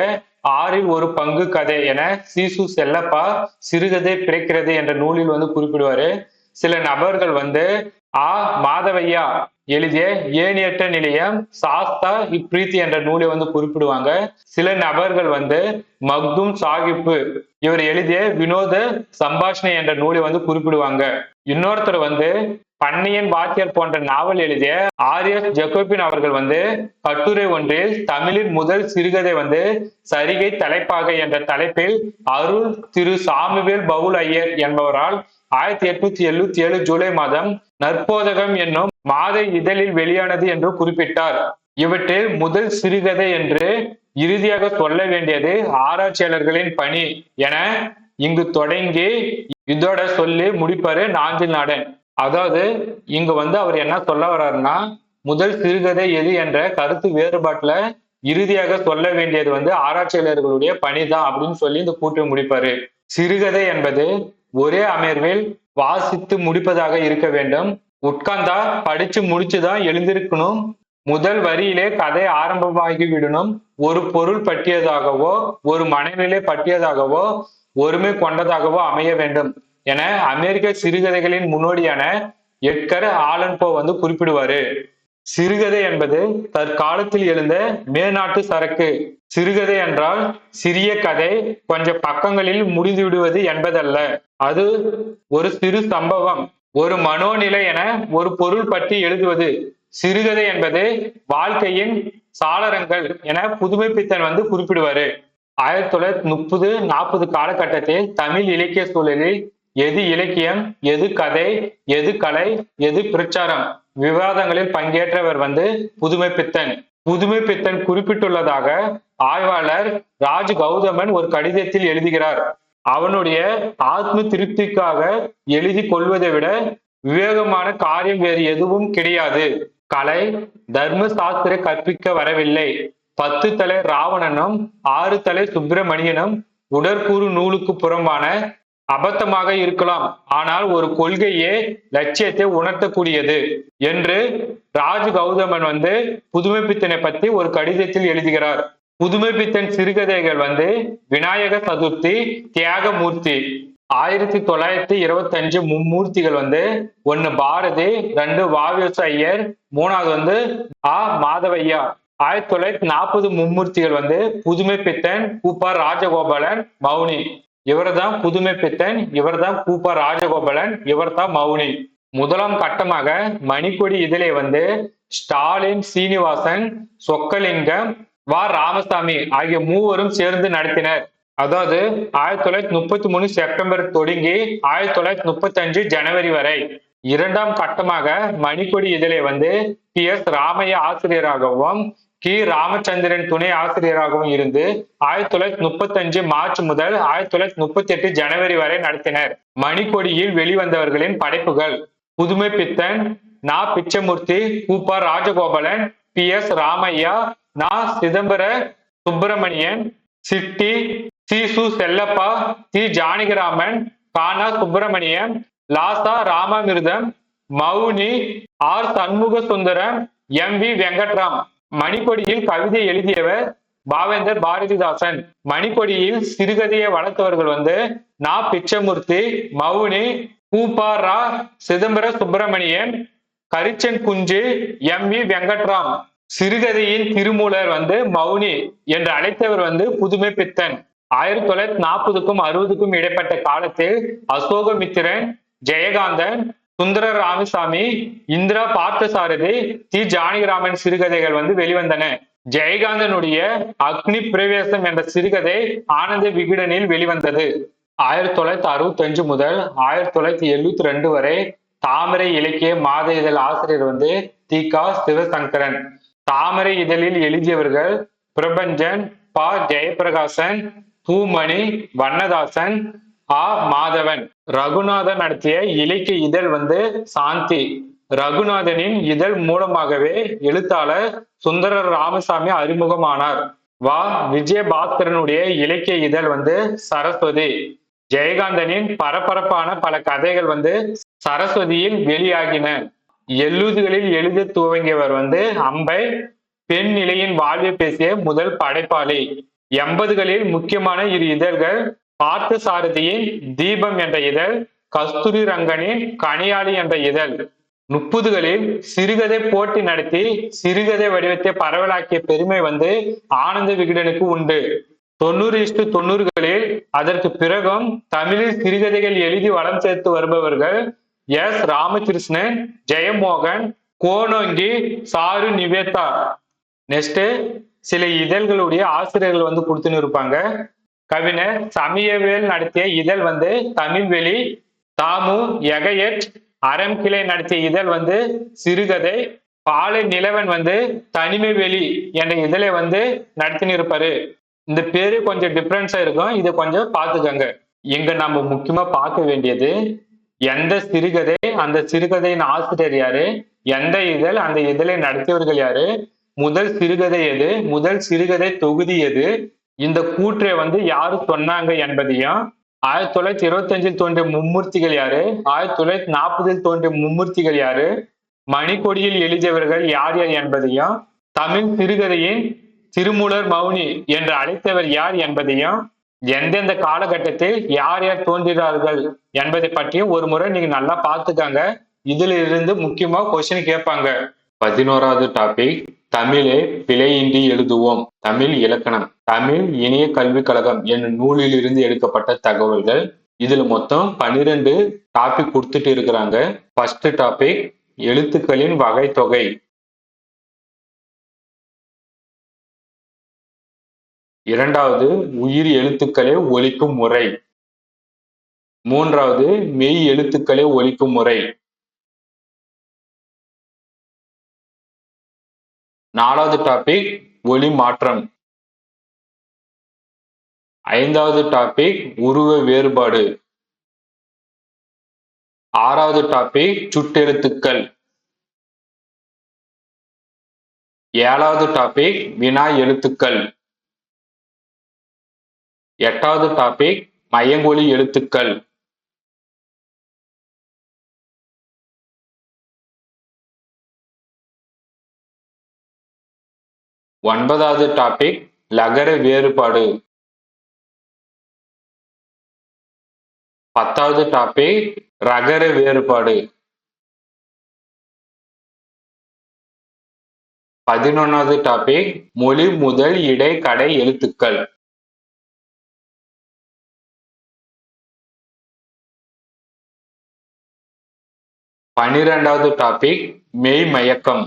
1/6 கதை என சீசு செல்லப்பா சிறுகதை பிறக்கிறது என்ற நூலில் குறிப்பிடுவாரு. சில நபர்கள் ஆ மாதவையா எழுதிய ஏணியற்ற நிலையம் சாஸ்தா இப்ரீத்தி என்ற நூலை குறிப்பிடுவாங்க. சில நபர்கள் மக்தும் சாகிப்பு இவர் எழுதிய வினோத சம்பாஷணை என்ற நூலை குறிப்பிடுவாங்க. இன்னொருத்தர் பன்னியன் வாத்தியார் போன்ற நாவல் எழுதிய ஆர்.எஸ். ஜக்கோபின் அவர்கள் கட்டுரை ஒன்றில் தமிழின் முதல் சிறுகதை சரிகை தலைப்பாகை என்ற தலைப்பில் அருள் திரு சாமுவேல் பவுல் ஐயர் என்பவரால் 1877 ஜூலை மாதம் நற்போதகம் என்னும் மாத இதழில் வெளியானது என்று குறிப்பிட்டார். இவற்றில் முதல் சிறுகதை என்று இறுதியாக சொல்ல வேண்டியது ஆராய்ச்சியாளர்களின் பணி என இங்கு தொடங்கி இதோட சொல்லி முடிப்பாரு நாஞ்சில் நாடன். அதாவது இங்க அவர் என்ன சொல்ல வர்றாருன்னா, முதல் சிறுகதை எது என்ற கருத்து வேறுபாட்டுல இறுதியாக சொல்ல வேண்டியது ஆராய்ச்சியாளர்களுடைய பணிதான் அப்படின்னு சொல்லி இந்த கூற்றை முடிப்பாரு. சிறுகதை என்பது ஒரே அமர்வில் வாசித்து முடிப்பதாக இருக்க வேண்டும். உட்கார்ந்தா படிச்சு முடிச்சுதான் எழுந்திருக்கணும். முதல் வரியிலே கதை ஆரம்பமாகி விடணும். ஒரு பொருள் பற்றியதாகவோ ஒரு மனநிலை பற்றியதாகவோ ஒருமை கொண்டதாகவோ அமைய வேண்டும் என அமெரிக்க சிறுகதைகளின் முன்னோடியான எட்கர் ஆலன் போ குறிப்பிடுவாரு. சிறுகதை என்பது தற்காலத்தில் எழுந்த மேநாட்டு சரக்கு. சிறுகதை என்றால் சிறிய கதை கொஞ்சம் பக்கங்களில் முடிந்து விடுவது என்பதல்ல. அது ஒரு சிறு சம்பவம், ஒரு மனோநிலை என ஒரு பொருள் பற்றி எழுதுவது. சிறுகதை என்பது வாழ்க்கையின் சாளரங்கள் என புதுமைப்பித்தன் குறிப்பிடுவாரு. 1930-40 காலகட்டத்தில் தமிழ் இலக்கிய சூழலில் எது இலக்கியம், எது கதை, எது கலை, எது பிரச்சாரம் விவாதங்களில் பங்கேற்றவர் புதுமைப்பித்தன். புதுமைப்பித்தன் குறிப்பிட்டுள்ளதாக ஆய்வாளர் ராஜ் கௌதமன் ஒரு கடிதத்தில் எழுதுகிறார். அவனுடைய ஆத்ம திருப்திக்காக எழுதி கொள்வதை விட விவேகமான காரியம் வேறு எதுவும் கிடையாது. கலை தர்ம சாஸ்திர கற்பிக்க வரவில்லை. 10 தலை ராவணனும் 6 தலை சுப்பிரமணியனும் உடற்கூறு நூலுக்கு புறம்பான அபத்தமாக இருக்கலாம், ஆனால் ஒரு கொள்கையே லட்சியத்தை உணர்த்தக்கூடியது என்று ராஜ் கௌதமன் புதுமைப்பித்தனை பற்றி ஒரு கடிதத்தில் எழுதுகிறார். புதுமைப்பித்தன் சிறுகதைகள் விநாயக சதுர்த்தி, தியாகமூர்த்தி. 1925 மும்மூர்த்திகள் 1 பாரதி, 2 வ.உ.சி. ஐயர், 3வது ஆ மாதவையா. 1940 மும்மூர்த்திகள் புதுமைப்பித்தன், கூப்பா ராஜகோபாலன், மௌனி. இவர்தான் புதுமைப்பித்தன், இவர்தான் கூப்பா ராஜகோபாலன், இவர்தான் மௌனி. முதலாம் கட்டமாக மணிக்கொடி இதழை ஸ்டாலின், சீனிவாசன், சொக்கலிங்கம், வ. ராமசாமி ஆகிய மூவரும் சேர்ந்து நடத்தினர். அதாவது 1933 செப்டம்பர் தொடங்கி 1935 ஜனவரி வரை. இரண்டாம் கட்டமாக மணிக்கொடி இதழை பி.எஸ். ராமையா ஆசிரியராகவும் கி. ராமச்சந்திரன் துணை ஆசிரியராகவும் இருந்து 1935 மார்ச் முதல் 1938 ஜனவரி வரை நடத்தினர். மணிக்கொடியில் வெளிவந்தவர்களின் படைப்புகள்: புதுமைப்பித்தன், நா. பிச்சமூர்த்தி, கூப்பா ராஜகோபாலன், பி.எஸ். ராமையா, நா. சிதம்பர சுப்பிரமணியன், சிட்டி, சீசு செல்லப்பா, தி. ஜானகிராமன், கானா சுப்பிரமணியம், லாசா Ramamirtham, Mouni, R. Shanmuga Sundaram, M. V. Venkatram. மணிக்கொடியில் கவிதை எழுதியவர் பாவேந்தர் பாரதிதாசன். மணிக்கொடியில் சிறுகதையை வளர்த்தவர்கள் நா. பிச்சமூர்த்தி, மௌனி, கூப்பா ரா. சிதம்பர சுப்பிரமணியன், கரிச்சன் குஞ்சு, எம். வி. வெங்கட்ராம். சிறுகதையின் திருமூலர் மௌனி என்று அழைத்தவர் புதுமை பித்தன். 1940க்கும் 60க்கும் இடைப்பட்ட காலத்தில் அசோகமித்திரன், ஜெயகாந்தன், சுந்தர ராமசாமி, இந்திரா பார்த்தசாரதி, தி ஜானகிராமன் சிறுகதைகள் வெளிவந்தன. ஜெயகாந்தனுடைய அக்னி பிரவேசம் என்ற சிறுகதை ஆனந்த விகடனில் வெளிவந்தது. 1965 முதல் 1972 வரை தாமரை இலக்கிய மாத இதழ் ஆசிரியர் தி க சிவசங்கரன். தாமரை இதழில் எழுதியவர்கள் பிரபஞ்சன், ப ஜெயபிரகாசன், பூமணி, வண்ணதாசன், ஆ மாதவன். ரகுநாதன் நடத்திய இலக்கிய இதழ் சாந்தி. ரகுநாதனின் இதழ் மூலமாகவே எழுத்தாளர் சுந்தர ராமசாமி அறிமுகமானார். வா விஜயபாஸ்கரனுடைய இலக்கிய இதழ் சரஸ்வதி. ஜெயகாந்தனின் பரபரப்பான பல கதைகள் சரஸ்வதியில் வெளியாகின. எழுதுகளில் எழுத துவங்கியவர் அம்பை. பெண் நிலையின் வாழ்வை பேசிய முதல் படைப்பாளி. 80களில் முக்கியமான இரு இதழ்கள் பார்த்த சாரதியின் தீபம் என்ற இதழ், கஸ்தூரி ரங்கனின் கனியாளி என்ற இதழ். 30களில் சிறுகதை போட்டி நடத்தி சிறுகதை வடிவத்தை பரவலாக்கிய பெருமை ஆனந்த விகடனுக்கு உண்டு. 90களில் அதற்கு பிறகும் தமிழில் சிறுகதைகள் எழுதி வளம் சேர்த்து வருபவர்கள் எஸ் ராமகிருஷ்ணன், ஜெயமோகன், கோனோங்கி, சாரு நிவேதா. நெக்ஸ்ட் சில இதழ்களுடைய ஆசிரியர்கள் கொடுத்துன்னு இருப்பாங்க. கவிஞர் சமயவேல் நடத்திய இதழ் தமிழ்வெளி. தாமு எகையட் அறம் கிளை நடத்திய இதழ் சிறுகதை. பாலை நிலவன் தனிமை வெளி என்ற இதழை நடத்தின்னு இருப்பாரு. இந்த பேரு கொஞ்சம் டிஃபரன்ஸா இருக்கும், இதை கொஞ்சம் பார்த்துக்கங்க. இங்க நம்ம முக்கியமா பார்க்க வேண்டியது எந்த சிறுகதை, அந்த சிறுகதையின் ஆசிரியர் யாரு, எந்த இதழ், அந்த இதழை நடத்தியவர்கள் யாரு, முதல் சிறுகதை எது, முதல் சிறுகதை தொகுதி எது, இந்த கூற்றை யாரு சொன்னாங்க என்பதையும், 1925 தோன்றிய மும்மூர்த்திகள் யாரு, 1940 தோன்றிய மும்மூர்த்திகள் யாரு, மணிக்கொடியில் எழுதியவர்கள் யார் யார் என்பதையும், தமிழ் சிறுகதையின் திருமூலர் மௌனி என்று அழைத்தவர் யார் என்பதையும், எந்தெந்த காலகட்டத்தில் யார் யார் தோன்றினார்கள் என்பதை பற்றியும் ஒரு முறை நீங்க நல்லா பார்த்துக்காங்க. இதுல இருந்து முக்கியமா கொஸ்டின் கேட்பாங்க. 11வது டாபிக், தமிழை பிழையின்றி எழுதுவோம். தமிழ் இலக்கணம். தமிழ் இணைய கல்விக் கழகம் என்னும் நூலில் இருந்து எடுக்கப்பட்ட தகவல்கள். இதுல மொத்தம் 12 டாபிக் கொடுத்துட்டு இருக்கிறாங்க. ஃபர்ஸ்ட் டாபிக், எழுத்துக்களின் வகை தொகை. இரண்டாவது, உயிர் எழுத்துக்களை ஒலிக்கும் முறை. மூன்றாவது, மெய் எழுத்துக்களை ஒலிக்கும் முறை. நாலாவது டாபிக், ஒலி மாற்றம். ஐந்தாவது டாபிக், உருவ வேறுபாடு. ஆறாவது டாபிக், சுட்டெழுத்துக்கள். ஏழாவது டாபிக், வினா எழுத்துக்கள். எட்டாவது டாபிக், மயங்கொலி எழுத்துக்கள். ஒன்பதாவது டாபிக், லகர வேறுபாடு. 10வது டாபிக், ரகர வேறுபாடு. 11வது டாபிக், மொழி முதல் இடை கடை எழுத்துக்கள். 12வது டாபிக், மெய் மயக்கம்.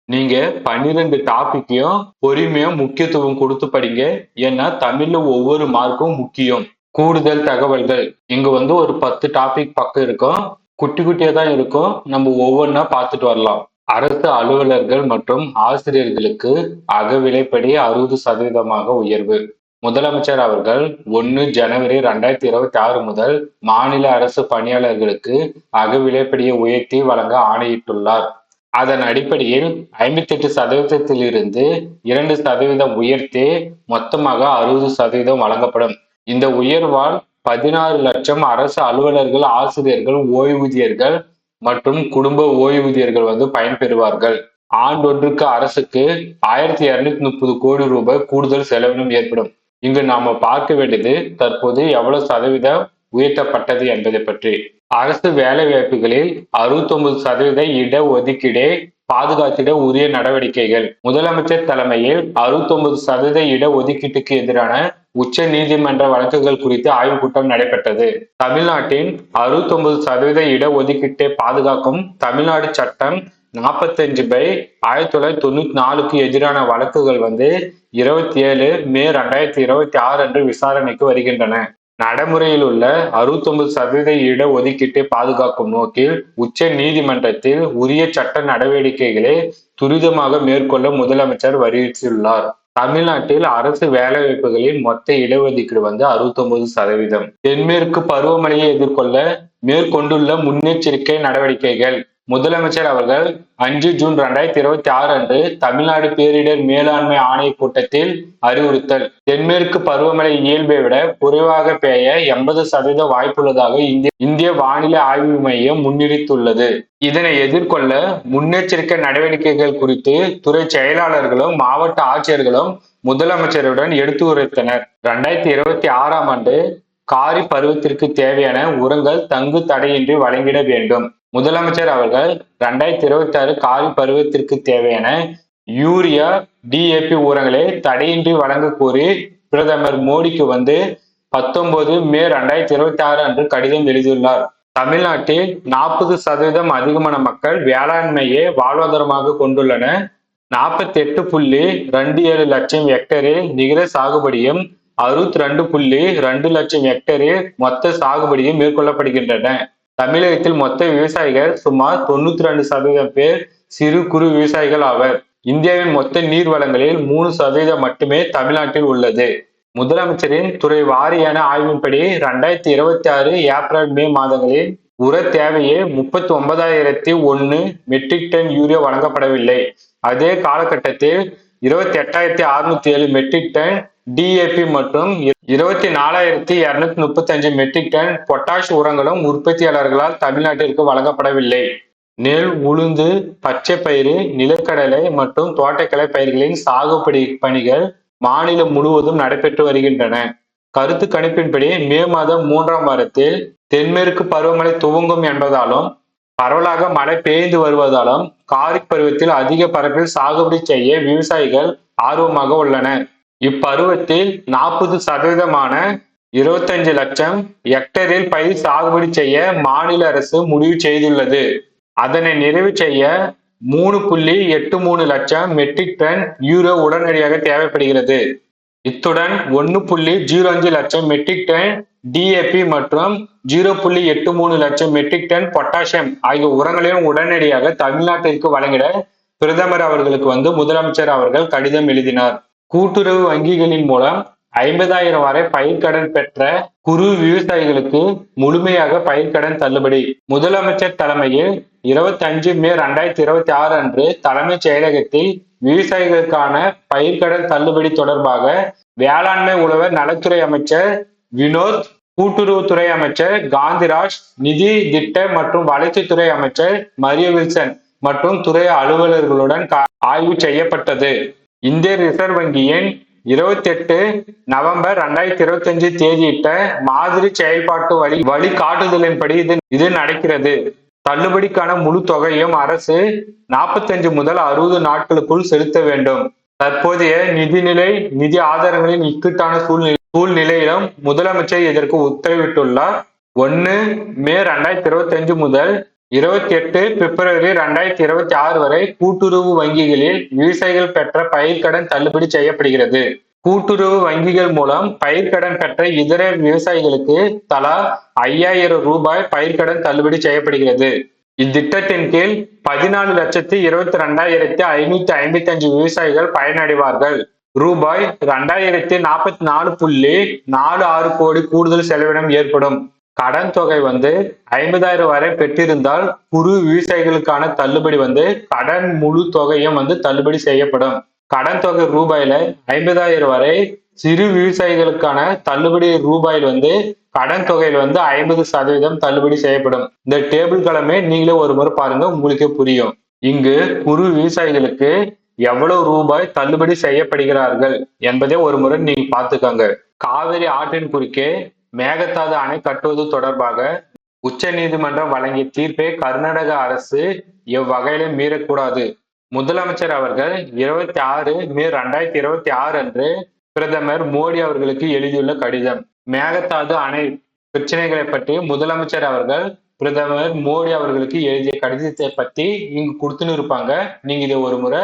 நீங்க 12 டாபிக்கையும் பொறுமையா முக்கியத்துவம் கொடுத்து படிங்க. ஏன்னா தமிழ்ல ஒவ்வொரு மார்க்கும் முக்கியம். கூடுதல் தகவல்கள். இங்க ஒரு 10 டாபிக் பக்கம் இருக்கும். குட்டி குட்டியா தான் இருக்கும். நம்ம ஒவ்வொன்றா பார்த்துட்டு வரலாம். அரசு அலுவலர்கள் மற்றும் ஆசிரியர்களுக்கு அகவிலைப்படி 60% உயர்வு. முதலமைச்சர் அவர்கள் 1 ஜனவரி 2026 முதல் மாநில அரசு பணியாளர்களுக்கு அகவிலைப்படியை உயர்த்தி வழங்க ஆணையிட்டுள்ளார். அதன் அடிப்படையில் 58% இருந்து 2% உயர்த்தி மொத்தமாக 60% வழங்கப்படும். இந்த உயர்வால் 16 லட்சம் அரசு அலுவலர்கள், ஆசிரியர்கள், ஓய்வூதியர்கள் மற்றும் குடும்ப ஓய்வூதியர்கள் பயன்பெறுவார்கள். ஆண்டொன்றுக்கு அரசுக்கு 1230 கோடி ரூபாய் கூடுதல் செலவினம் ஏற்படும். இங்கு நாம பார்க்க வேண்டியது தற்போது எவ்வளவு சதவீதம் உயர்த்தப்பட்டது என்பதை பற்றி. அரசு வேலை வாய்ப்புகளில் 69% இட ஒதுக்கீடை பாதுகாத்திட உரிய நடவடிக்கைகள். முதலமைச்சர் தலைமையில் 69% இட ஒதுக்கீட்டுக்கு எதிரான உச்ச நீதிமன்ற வழக்குகள் குறித்து ஆய்வுக் கூட்டம் நடைபெற்றது. தமிழ்நாட்டின் 69% இட ஒதுக்கீட்டை பாதுகாக்கும் தமிழ்நாடு சட்டம் 45/1994க்கு எதிரான வழக்குகள் 27 மே 2026 அன்று விசாரணைக்கு வருகின்றன. நடைமுறையில் உள்ள 69% இட ஒதுக்கீட்டை பாதுகாக்கும் நோக்கில் உச்ச நீதிமன்றத்தில் உரிய சட்ட நடவடிக்கைகளை துரிதமாக மேற்கொள்ள முதலமைச்சர் வலியுறுத்தியுள்ளார். தமிழ்நாட்டில் அரசு வேலைவாய்ப்புகளில் மொத்த இடஒதுக்கீடு 69%. தென்மேற்கு பருவமழையை எதிர்கொள்ள மேற்கொண்டுள்ள முன்னெச்சரிக்கை நடவடிக்கைகள். முதலமைச்சர் அவர்கள் 5 ஜூன் 2026 அன்று தமிழ்நாடு பேரிடர் மேலாண்மை ஆணைய கூட்டத்தில் அறிவுறுத்தல். தென்மேற்கு பருவமழை இயல்பை விட குறைவாக பெய்ய 80% வாய்ப்புள்ளதாக இந்திய வானிலை ஆய்வு மையம் முன்னிறுத்தியுள்ளது. இதனை எதிர்கொள்ள முன்னெச்சரிக்கை நடவடிக்கைகள் குறித்து துறை செயலாளர்களும் மாவட்ட ஆட்சியர்களும் முதலமைச்சருடன் எடுத்து உரைத்தனர். 2026 ஆண்டு காரி பருவத்திற்கு தேவையான உரங்கள் தங்கு தடையின்றி வழங்கிட வேண்டும். முதலமைச்சர் அவர்கள் 2026 காரி பருவத்திற்கு தேவையான யூரியா, DAP உரங்களை தடையின்றி வழங்க கோரி பிரதமர் மோடிக்கு 19 மே 2026 அன்று கடிதம் எழுதியுள்ளார். தமிழ்நாட்டில் 40% அதிகமான மக்கள் வேளாண்மையை வாழ்வாதாரமாக கொண்டுள்ளன. 48.27 லட்சம் ஹெக்டேரில் நிகர சாகுபடியும் 62.2 லட்சம் ஹெக்டேரில் மொத்த சாகுபடியும் மேற்கொள்ளப்படுகின்றன. தமிழகத்தில் மொத்த விவசாயிகள் சுமார் 92% பேர் சிறு குறு விவசாயிகள் ஆவர். இந்தியாவின் மொத்த நீர் வளங்களில் 3% மட்டுமே தமிழ்நாட்டில் உள்ளது. முதலமைச்சரின் துறை வாரியான ஆய்வின்படி 2026 ஏப்ரல் மே மாதங்களில் உர தேவையே 39,001 மெட்ரிக் டன் யூரியா வழங்கப்படவில்லை. அதே காலகட்டத்தில் 28,607 மெட்ரிக் டன் DAP மற்றும் 24,235 மெட்ரிக் டன் பொட்டாஷ் உரங்களும் உற்பத்தியாளர்களால் தமிழ்நாட்டிற்கு வழங்கப்படவில்லை. நெல், உளுந்து, பச்சை பயிறு, நிலக்கடலை மற்றும் தோட்டக்கலை பயிர்களின் சாகுபடி பணிகள் மாநிலம் முழுவதும் நடைபெற்று வருகின்றன. கருத்து கணிப்பின்படி மே மாதம் 3ஆம் வாரத்தில் தென்மேற்கு பருவமழை துவங்கும் என்பதாலும் பரவலாக மழை பெய்து வருவதாலும் காரிஃப் பருவத்தில் அதிக பரப்பில் சாகுபடி செய்ய விவசாயிகள் ஆர்வமாக உள்ளனர். இப்பருவத்தில் 40% 25 லட்சம் ஹெக்டேரில் பயிர் சாகுபடி செய்ய மாநில அரசு முடிவு செய்துள்ளது. அதனை நிறைவு செய்ய 3.83 லட்சம் மெட்ரிக் டன் யூரியா உடனடியாக தேவைப்படுகிறது. இத்துடன் 1.05 லட்சம் மெட்ரிக் டன் DAP மற்றும் 0.83 லட்சம் மெட்ரிக் டன் பொட்டாசியம் ஆகிய உரங்களையும் உடனடியாக தமிழ்நாட்டிற்கு வழங்கிட பிரதமர் அவர்களுக்கு முதலமைச்சர் அவர்கள் கடிதம் எழுதினார். கூட்டுறவு வங்கிகளின் மூலம் 50,000 வரை பயிர்க்கடன் பெற்ற குறு விவசாயிகளுக்கு முழுமையாக பயிர்க்கடன் தள்ளுபடி. முதலமைச்சர் தலைமையில் 25 மே 2026 அன்று தலைமைச் செயலகத்தில் விவசாயிகளுக்கான பயிர்க்கடன் தள்ளுபடி தொடர்பாக வேளாண்மை உழவர் நலத்துறை அமைச்சர் வினோத், கூட்டுறவுத்துறை அமைச்சர் காந்திராஜ், நிதி திட்ட மற்றும் வளர்ச்சித்துறை அமைச்சர் மரிய வில்சன் மற்றும் துறை அலுவலர்களுடன் ஆய்வு செய்யப்பட்டது. இந்திய ரிசர்வ் வங்கியின் 28 நவம்பர் 2025 தேதியிட்ட மாதிரி செயல்பாட்டு வழிகாட்டுதலின்படி இது நடக்கிறது. தள்ளுபடிக்கான முழு தொகையும் அரசு 45 முதல் 60 நாட்களுக்குள் செலுத்த வேண்டும். தற்போதைய நிதி ஆதாரங்களின் இக்கட்டான சூழ்நிலையிலும் முதலமைச்சர் இதற்கு உத்தரவிட்டுள்ளார். 1 மே 2025 முதல் 28 பிப்ரவரி 2026 வரை கூட்டுறவு வங்கிகளில் விவசாயிகள் பெற்ற பயிர்க்கடன் தள்ளுபடி செய்யப்படுகிறது. கூட்டுறவு வங்கிகள் மூலம் பயிர்க்கடன் பெற்ற இதர விவசாயிகளுக்கு தலா 5,000 ரூபாய் பயிர்க்கடன் தள்ளுபடி செய்யப்படுகிறது. இத்திட்டத்தின் கீழ் 14,22,555 விவசாயிகள் பயனடைவார்கள். ரூபாய் 2,044.46 கோடி கூடுதல் செலவினம் ஏற்படும். கடன் தொகை 50,000 வரை பெற்றிருந்தால் குறு விவசாயிகளுக்கான தள்ளுபடி கடன் முழு தொகையும் தள்ளுபடி செய்யப்படும். கடன் தொகை ரூபாயில 50,000 வரை, சிறு விவசாயிகளுக்கான தள்ளுபடி ரூபாயில் கடன் தொகையில் 50% தள்ளுபடி செய்யப்படும். இந்த டேபிள்களுமே நீங்களே ஒரு முறை பாருங்க, உங்களுக்கே புரியும். இங்கு குறு விவசாயிகளுக்கு எவ்வளவு ரூபாய் தள்ளுபடி செய்யப்படுகிறார்கள் என்பதை ஒரு முறை நீங்க பார்த்துக்கோங்க. காவிரி ஆற்றின் குறுக்கே மேகதாது அணை கட்டுவது தொடர்பாக உச்ச நீதிமன்றம் வழங்கிய தீர்ப்பை கர்நாடக அரசு எவ்வகையிலும் மீறக்கூடாது. முதலமைச்சர் அவர்கள் 26 மே 2026 அன்று பிரதமர் மோடி அவர்களுக்கு எழுதியுள்ள கடிதம். மேகதாது அணை பிரச்சனைகளை பற்றி முதலமைச்சர் அவர்கள் பிரதமர் மோடி அவர்களுக்கு எழுதிய கடிதத்தை பத்தி இங்கு கொடுத்துன்னு இருப்பாங்க. நீங்க இதை ஒரு முறை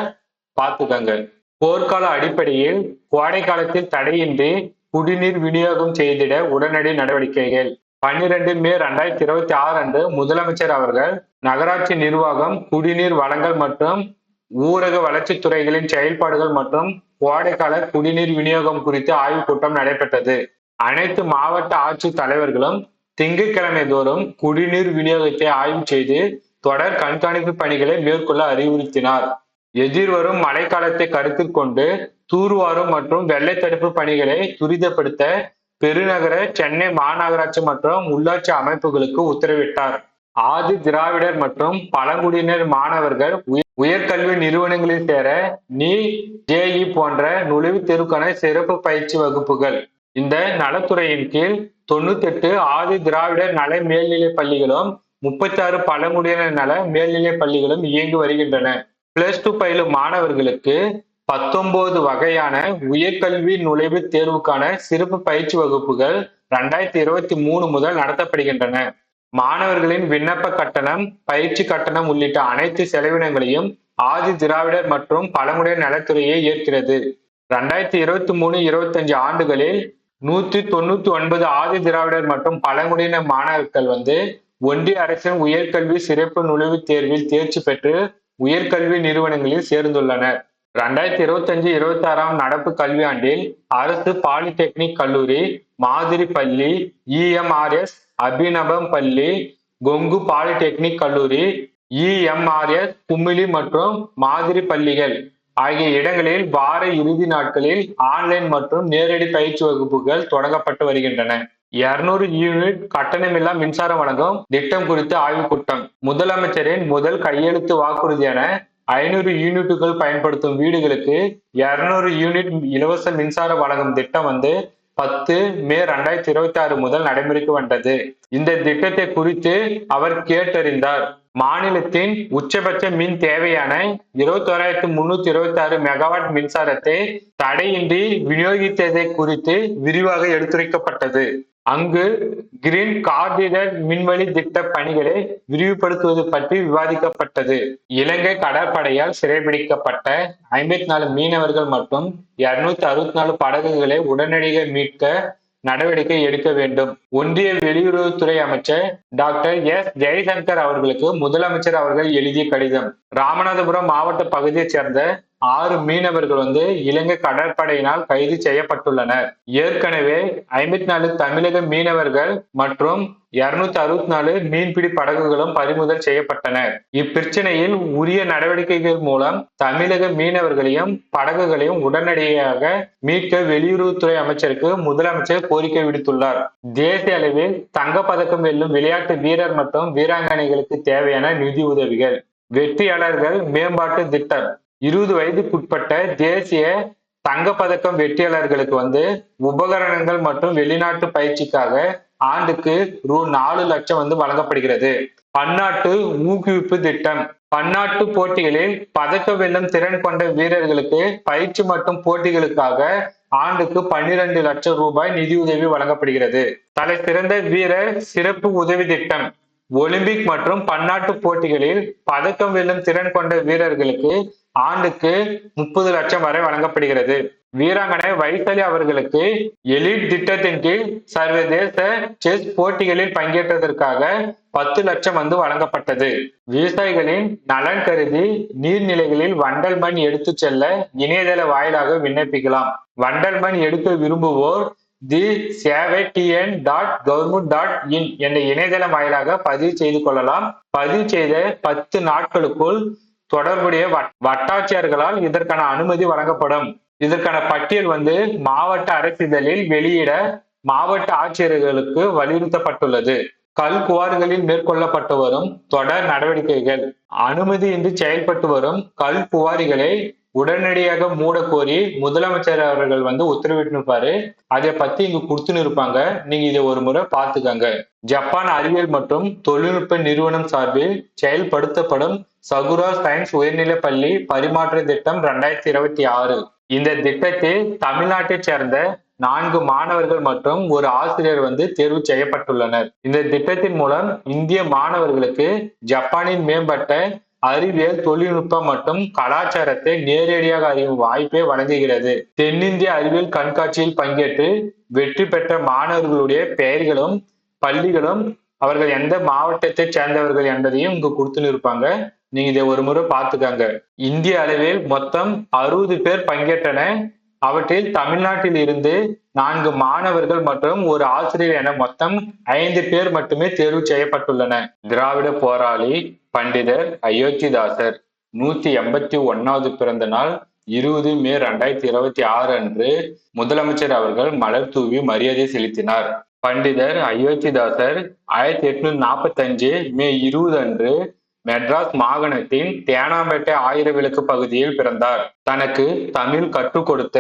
பார்த்துக்கங்க. போர்க்கால அடிப்படையில் கோடை காலத்தில் தடையின்றி குடிநீர் விநியோகம் செய்திட உடனடி நடவடிக்கைகள். 12 மே 2026 அன்று முதலமைச்சர் அவர்கள் நகராட்சி நிர்வாகம், குடிநீர் வழங்கல் மற்றும் ஊரக வளர்ச்சித் துறைகளின் செயல்பாடுகள் மற்றும் கோடைக்கால குடிநீர் விநியோகம் குறித்து ஆய்வுக் கூட்டம் நடைபெற்றது. அனைத்து மாவட்ட ஆட்சித் தலைவர்களும் திங்கட்கிழமை தோறும் குடிநீர் விநியோகத்தை ஆய்வு செய்து தொடர் கண்காணிப்பு பணிகளை மேற்கொள்ள அறிவுறுத்தினார். எதிர்வரும் மழைக்காலத்தை கருத்தில் கொண்டு தூர்வாரும் மற்றும் வெள்ளை தடுப்பு பணிகளை துரிதப்படுத்த பெருநகர சென்னை மாநகராட்சி மற்றும் உள்ளாட்சி அமைப்புகளுக்கு உத்தரவிட்டார். ஆதி திராவிடர் மற்றும் பழங்குடியினர் மாணவர்கள் உயர்கல்வி நிறுவனங்களில் சேர நீட், ஜேஇ போன்ற நுழைவுத் தேர்வுக்கான சிறப்பு பயிற்சி வகுப்புகள். இந்த நலத்துறையின் கீழ் 98 ஆதி திராவிடர் நல மேல்நிலைப் பள்ளிகளும் 36 பழங்குடியினர் நல மேல்நிலைப் பள்ளிகளும் இயங்கி வருகின்றன. +2 பயிலும் மாணவர்களுக்கு 19 வகையான உயர்கல்வி நுழைவுத் தேர்வுக்கான சிறப்பு பயிற்சி வகுப்புகள் 2023 முதல் நடத்தப்படுகின்றன. மாணவர்களின் விண்ணப்ப கட்டணம், பயிற்சி கட்டணம் உள்ளிட்ட அனைத்து செலவினங்களையும் ஆதி திராவிடர் மற்றும் பழங்குடியினர் நலத்துறையை ஏற்கிறது. 2023-25 ஆண்டுகளில் 199 ஆதி திராவிடர் மற்றும் பழங்குடியினர் மாணவர்கள் ஒன்றிய அரசின் உயர்கல்வி சிறப்பு நுழைவுத் தேர்வில் தேர்ச்சி பெற்று உயர்கல்வி நிறுவனங்களில் சேர்ந்துள்ளனர். 2025-26 நடப்பு கல்வியாண்டில் அரசு பாலிடெக்னிக் கல்லூரி, மாதிரி பள்ளி, EMRS அபிநவம் பள்ளி, கொங்கு பாலிடெக்னிக் கல்லூரி, EMRS குமிளி மற்றும் மாதிரி பள்ளிகள் ஆகிய இடங்களில் வார இறுதி நாட்களில் ஆன்லைன் மற்றும் நேரடி பயிற்சி வகுப்புகள் தொடங்கப்பட்டு வருகின்றன. 200 யூனிட் கட்டணமில்லா மின்சாரம் வழங்கும் திட்டம் குறித்து ஆய்வுக் கூட்டம். முதலமைச்சரின் முதல் கையெழுத்து வாக்குறுதியான 500 யூனிட்டுகள் பயன்படுத்தும் வீடுகளுக்கு 200 யூனிட் இலவச மின்சாரம் வழங்கும் திட்டம் 10 மே 2026 முதல் நடைமுறைக்கு வந்தது. இந்த திட்டத்தை குறித்து அவர் கேட்டறிந்தார். மாநிலத்தின் உச்சபட்ச மின் தேவையான 21,326 மெகாவாட் மின்சாரத்தை தடையின்றி விநியோகித்ததை குறித்து விரிவாக எடுத்துரைக்கப்பட்டது. அங்கு கிரீன் கார்டினர் மின்வழி திட்ட பணிகளை விரிவுபடுத்துவது பற்றி விவாதிக்கப்பட்டது. இலங்கை கடற்படையால் சிறைபிடிக்கப்பட்ட 54 மீனவர்கள் மற்றும் 264 படகுகளை உடனடியாக மீட்க நடவடிக்கை எடுக்க வேண்டும். ஒன்றிய வெளியுறவுத்துறை அமைச்சர் டாக்டர் எஸ். ஜெய்சங்கர் அவர்களுக்கு முதலமைச்சர் அவர்கள் எழுதிய கடிதம். ராமநாதபுரம் மாவட்ட பகுதியைச் சேர்ந்த 6 மீனவர்கள் இலங்கை கடற்படையினால் கைது செய்யப்பட்டுள்ளனர். ஏற்கனவே 54 தமிழக மீனவர்கள் மற்றும் 264 மீன்பிடி படகுகளும் பறிமுதல் செய்யப்பட்டன. இப்பிரச்சனையில் உரிய நடவடிக்கைகள் மூலம் தமிழக மீனவர்களையும் படகுகளையும் உடனடியாக மீட்க வெளியுறவுத்துறை அமைச்சருக்கு முதலமைச்சர் கோரிக்கை விடுத்துள்ளார். தேசிய அளவில் தங்கப்பதக்கம் வெல்லும் விளையாட்டு வீரர் மற்றும் வீராங்கனைகளுக்கு தேவையான நிதி உதவிகள். வெற்றியாளர்கள் மேம்பாட்டு திட்டம். 20 வயதுக்குட்பட்ட தேசிய தங்கப்பதக்கம் வெற்றியாளர்களுக்கு உபகரணங்கள் மற்றும் வெளிநாட்டு பயிற்சிக்காக ஆண்டுக்கு ரூ. 4 லட்சம் வழங்கப்படுகிறது. பன்னாட்டு ஊக்குவிப்பு திட்டம். பன்னாட்டு போட்டிகளில் பதக்க வெல்லும் திறன் கொண்ட வீரர்களுக்கு பயிற்சி மற்றும் போட்டிகளுக்காக ஆண்டுக்கு 12 லட்சம் ரூபாய் நிதியுதவி வழங்கப்படுகிறது. தலை சிறந்த வீரர் சிறப்பு உதவி திட்டம். ஒலிம்பிக் மற்றும் பன்னாட்டு போட்டிகளில் பதக்கம் வெல்லும் திறன் கொண்ட வீரர்களுக்கு ஆண்டுக்கு 30 லட்சம் வரை வழங்கப்படுகிறது. வீராங்கனை வைசாலி அவர்களுக்கு எலிட் திட்டத்தின் கீழ் சர்வதேச செஸ் போட்டிகளில் பங்கேற்றதற்காக 10 லட்சம் வழங்கப்பட்டது. விவசாயிகளின் நலன் கருதி நீர்நிலைகளில் வண்டல் மண் எடுத்து செல்ல இணையதள வாயிலாக விண்ணப்பிக்கலாம். வண்டல் மண் எடுக்க விரும்புவோர் thesavitn.government.in என்ற இணையதளம் வாயிலாக பதிவு செய்து கொள்ளலாம். பதிவு செய்த 10 நாட்களுக்குள் தொடர்புடைய வட்டாட்சியர்களால் இதற்கான அனுமதி வழங்கப்படும். இதற்கான பட்டியல் மாவட்ட அரசிதழில் வெளியிட மாவட்ட ஆட்சியர்களுக்கு வலியுறுத்தப்பட்டுள்ளது. கல் குவாரிகளில் மேற்கொள்ளப்பட்டு வரும் தொடர் நடவடிக்கைகள். அனுமதியின்றி செயல்பட்டு வரும் கல் குவாரிகளை உடனடியாக மூட கோரி முதலமைச்சர் அவர்கள் உத்தரவிட்டு இருப்பாரு. அதை பத்தி இங்க கொடுத்துன்னு இருப்பாங்க. நீங்க இதை ஒரு முறை பார்த்துக்கங்க. ஜப்பான் அறிவியல் மற்றும் தொழில்நுட்ப நிறுவனம் சார்பில் செயல்படுத்தப்படும் சகுரா சயின்ஸ் உயர்நிலைப் பள்ளி பரிமாற்ற திட்டம் 2026. இந்த திட்டத்தில் தமிழ்நாட்டை சேர்ந்த 4 மாணவர்கள் மற்றும் ஒரு ஆசிரியர் தேர்வு செய்யப்பட்டுள்ளனர். இந்த திட்டத்தின் மூலம் இந்திய மாணவர்களுக்கு ஜப்பானின் மேம்பட்ட அறிவியல், தொழில்நுட்பம் மற்றும் கலாச்சாரத்தை நேரடியாக அறியும் வாய்ப்பை வழங்குகிறது. தென்னிந்திய அறிவியல் கண்காட்சியில் பங்கேற்று வெற்றி பெற்ற மாணவர்களுடைய பெயர்களும் பள்ளிகளும் அவர்கள் எந்த மாவட்டத்தை சேர்ந்தவர்கள் என்பதையும் இங்கு கொடுத்துன்னு இருப்பாங்க. நீங்க இதை ஒரு முறை பார்த்துக்காங்க. இந்திய அளவில் மொத்தம் 60 பேர் பங்கேற்றன. அவற்றில் தமிழ்நாட்டில் இருந்து 4 மாணவர்கள் மற்றும் ஒரு ஆசிரியர் என மொத்தம் 5 பேர் மட்டுமே தேர்வு செய்யப்பட்டுள்ளன. திராவிட போராளி பண்டிதர் அயோத்திதாசர் 181வது பிறந்த நாள் 20 மே 2026 அன்று முதலமைச்சர் அவர்கள் மலர் தூவி மரியாதை செலுத்தினார். பண்டிதர் அயோத்திதாசர் 1845 மே 20 அன்று மெட்ராஸ் மாகாணத்தின் தேனாம்பேட்டை ஆயிரவிளக்கு பகுதியில் பிறந்தார். தனக்கு தமிழ் கற்றுக் கொடுத்த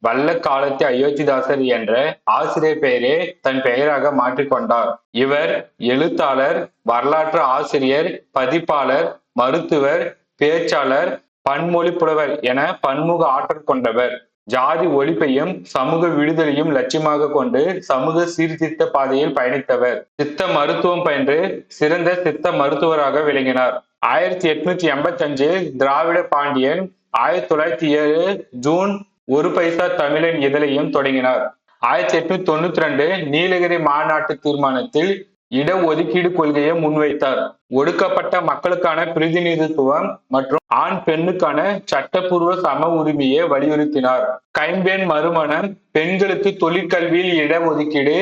வல்லக்காலத்தி அயோத்திதாசர் என்ற ஆசிரியர் பெயரே தன் பெயராக மாற்றிக்கொண்டார். இவர் எழுத்தாளர், வரலாற்று ஆசிரியர், பதிப்பாளர், மருத்துவர், பேச்சாளர், பன்மொழி புலவர் என பன்முக ஆற்றல் கொண்டவர். ஜாதி ஒழிப்பையும் சமூக விடுதலையும் லட்சியமாக கொண்டு சமூக சீர்திருத்த பாதையில் பயணித்தவர். சித்த மருத்துவம் பயின்று சிறந்த சித்த மருத்துவராக விளங்கினார். 1885 திராவிட பாண்டியன், 1907 ஜூன் 1 பைசா தமிழன் இதழையும் தொடங்கினார். 1892 நீலகிரி மாநாட்டு தீர்மானத்தில் இடஒதுக்கீடு கொள்கையை முன்வைத்தார். ஒடுக்கப்பட்ட மக்களுக்கான பிரதிநிதித்துவம் மற்றும் ஆண் பெண்ணுக்கான சட்டப்பூர்வ சம உரிமையை வலியுறுத்தினார். கைம்பெண் மறுமணம், பெண்களுக்கு தொழிற்கல்வியில் இடஒதுக்கீடு,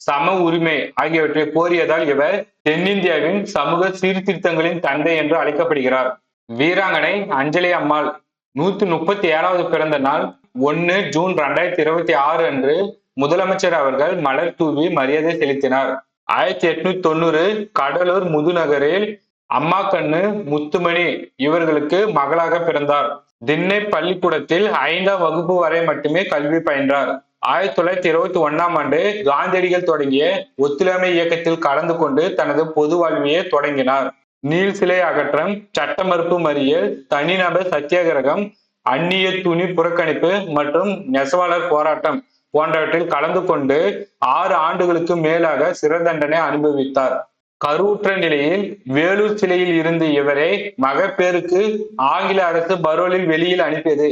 சம உரிமை ஆகியவற்றை கோரியதால் இவர் தென்னிந்தியாவின் சமூக சீர்திருத்தங்களின் தந்தை என்று அழைக்கப்படுகிறார். வீராங்கனை அஞ்சலி அம்மாள் 137வது பிறந்த நாள் 1 ஜூன் 2026 அன்று முதலமைச்சர் அவர்கள் மலர் தூவி மரியாதை செலுத்தினார். 1890 கடலூர் முதுநகரில் அம்மாக்கண்ணு முத்துமணி இவர்களுக்கு மகளாக பிறந்தார். திண்ணை பள்ளிக்கூடத்தில் 5ஆம் வகுப்பு வரை மட்டுமே கல்வி பயின்றார். 1921ஆம் ஆண்டு காந்தியடிகள் தொடங்கிய ஒத்துழைமை இயக்கத்தில் கலந்து கொண்டு தனது பொது வாழ்வையை தொடங்கினார். நீல் சிலை அகற்றம், சட்ட மறுப்பு மறியல், தனிநபர் சத்தியாகிரகம், அந்நிய துணி புறக்கணிப்பு மற்றும் நெசவாளர் போராட்டம் போன்றவற்றில் கலந்து கொண்டு 6 ஆண்டுகளுக்கு மேலாக சிறை தண்டனை அனுபவித்தார். கருவுற்ற நிலையில் வேலூர் சிலையில் இருந்து இவரை மகப்பேறுக்கு ஆங்கில அரசு பரோலில் வெளியில் அனுப்பியது.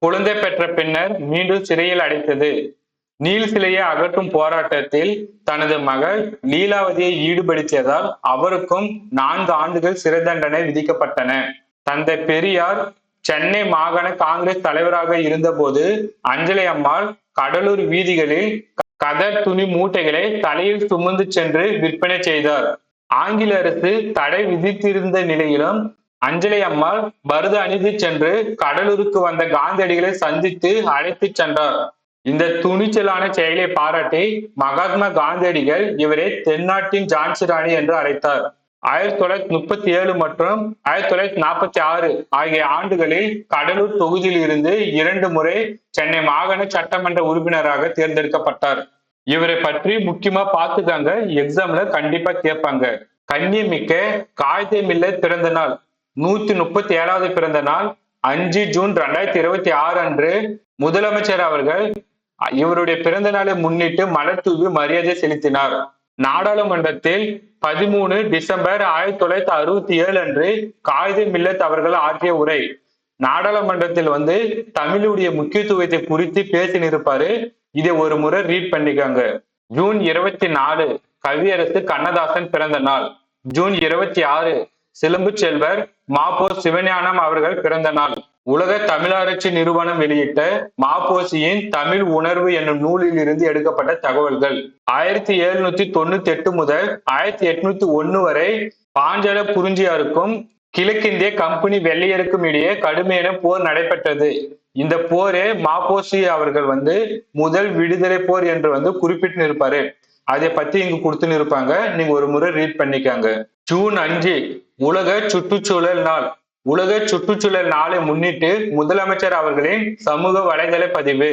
குழந்தை பெற்ற பின்னர் மீண்டும் சிறையில் அடைத்தது. நீல் சிலையை அகற்றும் போராட்டத்தில் தனது மகள் லீலாவதியை ஈடுபடுத்தியதால் அவருக்கும் 4 ஆண்டுகள் சிறை தண்டனை விதிக்கப்பட்டன. தந்தை பெரியார் சென்னை மாகாண காங்கிரஸ் தலைவராக இருந்தபோது அஞ்சலி அம்மாள் கடலூர் வீதிகளில் கதர் துணி மூட்டைகளை தலையில் சுமந்து சென்று விற்பனை செய்தார். ஆங்கில அரசு தடை விதித்திருந்த நிலையிலும் அஞ்சலி அம்மாள் பரது அணிந்து சென்று கடலூருக்கு வந்த காந்தியடிகளை சந்தித்து அழைத்து சென்றார். இந்த துணிச்சலான செயலை பாராட்டி மகாத்மா காந்தியடிகள் இவரை தென்னாட்டின் ஜான்சி ராணி என்று அழைத்தார். 1937 மற்றும் 1946 ஆகிய ஆண்டுகளில் கடலூர் தொகுதியில் இருந்து 2 முறை சென்னை மாகாண சட்டமன்ற உறுப்பினராக தேர்ந்தெடுக்கப்பட்டார். இவரை பற்றி முக்கியமா பார்த்துக்காங்க, எக்ஸாம்ல கண்டிப்பா கேட்பாங்க. கண்ணியமிக்க காயிதே மில்லத் பிறந்த நாள் 137வது பிறந்த நாள் 5 ஜூன் 2026 அன்று முதலமைச்சர் அவர்கள் இவருடைய பிறந்த நாளை முன்னிட்டு மலர் தூவி மரியாதை செலுத்தினார். நாடாளுமன்றத்தில் 13 டிசம்பர் 1967 அன்று காயிதே மில்லத் அவர்கள் ஆற்றிய உரை. நாடாளுமன்றத்தில் தமிழுடைய முக்கியத்துவத்தை குறித்து பேசினிருப்பாரு. இதை ஒரு முறை ரீட் பண்ணிக்காங்க. ஜூன் 24 கவியரசு கண்ணதாசன் பிறந்த நாள். ஜூன் 26 சிலம்பு செல்வர் மாப்போ சிவஞானம் அவர்கள் பிறந்த நாள். உலக தமிழாராய்ச்சி நிறுவனம் வெளியிட்ட மாப்போசியின் தமிழ் உணர்வு என்னும் நூலில் இருந்து எடுக்கப்பட்ட தகவல்கள். 1798 முதல் 1801 வரை பாஞ்சால குறிஞ்சியாருக்கும் கிழக்கிந்திய கம்பெனி வெள்ளையருக்கும் இடையே கடுமையான போர் நடைபெற்றது. இந்த போரே மாப்போசி அவர்கள் முதல் விடுதலை போர் என்று குறிப்பிட்டு இருப்பாரு. அதை பத்தி இங்க கொடுத்துன்னு இருப்பாங்க. நீங்க ஒரு முறை ரீட் பண்ணிக்காங்க. ஜூன் 5 உலக சுற்றுச்சூழல் நாள். உலக சுற்றுச்சூழல் நாளை முன்னிட்டு முதலமைச்சர் அவர்களின் சமூக வலைதள பதிவு.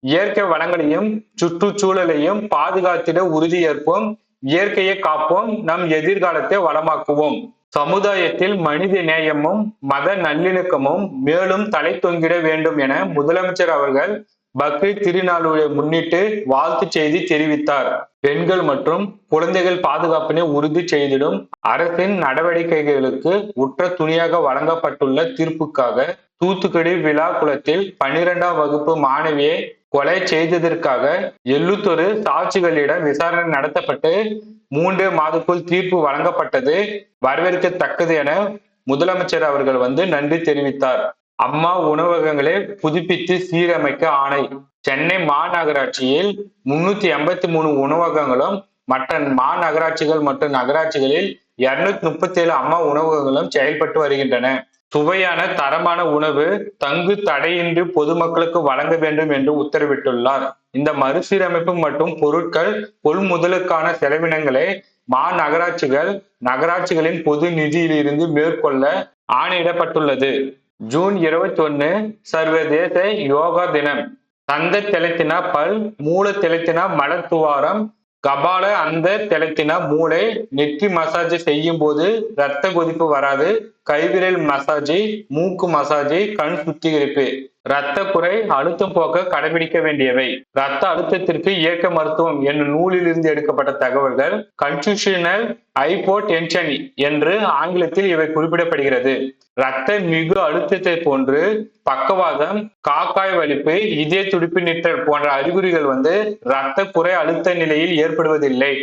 இயற்கை வளங்களையும் சுற்றுச்சூழலையும் பாதுகாத்திட உறுதியேற்போம். இயற்கையை காப்போம், நம் எதிர்காலத்தை வளமாக்குவோம். சமுதாயத்தில் மனித நேயமும் மத நல்லிணக்கமும் மேலும் தலை தொங்கிட வேண்டும் என முதலமைச்சர் அவர்கள் பக்ரீத் திருநாளை முன்னிட்டு வாழ்த்து செய்தி தெரிவித்தார். பெண்கள் மற்றும் குழந்தைகள் பாதுகாப்பினை உறுதி செய்திடும் அரசின் நடவடிக்கைகளுக்கு உற்ற துணையாக வழங்கப்பட்டுள்ள தீர்ப்புக்காக தூத்துக்குடி விழாக்குளத்தில் 12ஆம் வகுப்பு மாணவியை கொலை செய்ததற்காக 71 சாட்சிகளிடம் விசாரணை நடத்தப்பட்டு 3 மாதத்துக்குள் தீர்ப்பு வழங்கப்பட்டது வரவேற்கத்தக்கது என முதலமைச்சர் அவர்கள் நன்றி தெரிவித்தார். அம்மா உணவகங்களை புதுப்பித்து சீரமைக்க ஆணை. சென்னை மாநகராட்சியில் 383 உணவகங்களும் மற்ற மாநகராட்சிகள் மற்றும் நகராட்சிகளில் 237 அம்மா உணவகங்களும் செயல்பட்டு வருகின்றன. சுவையான தரமான உணவு தங்கு தடையின்றி பொதுமக்களுக்கு வழங்க வேண்டும் என்று உத்தரவிட்டுள்ளார். இந்த மறுசீரமைப்பு மற்றும் பொருட்கள் கொள்முதலுக்கான செலவினங்களை மாநகராட்சிகள் நகராட்சிகளின் பொது நிதியிலிருந்து மேற்கொள்ள ஆணையிடப்பட்டுள்ளது. ஜூன் 21 சர்வதேச யோகா தினம். தந்த தெளித்தினா பல், மூல தெளித்தினா மலர் துவாரம், கபால அந்த தெளித்தினா மூளை. நெற்றி மசாஜ் செய்யும் போது ரத்த கொதிப்பு வராது. கைவிரல் மசாஜ், மூக்கு மசாஜ், கண் சுத்திகரிப்பு. இரத்த குறை அழுத்தம் போக்க கடைபிடிக்க வேண்டியவை. இரத்த அழுத்தத்திற்கு இயற்கை மருத்துவம் என்னும் நூலில் இருந்து எடுக்கப்பட்ட தகவல்கள். கன்ஸ்டிடியூஷனல் ஹைப்போடென்ஷன் என்று ஆங்கிலத்தில் இவை குறிப்பிடப்படுகிறது. இரத்த மிகு அழுத்தத்தை போன்று பக்கவாதம், காக்காய் வலிப்பு, இதய துடிப்பு நிற்றல் போன்ற அறிகுறிகள் இரத்த குறை அழுத்த நிலையில் ஏற்படுவதில்லை.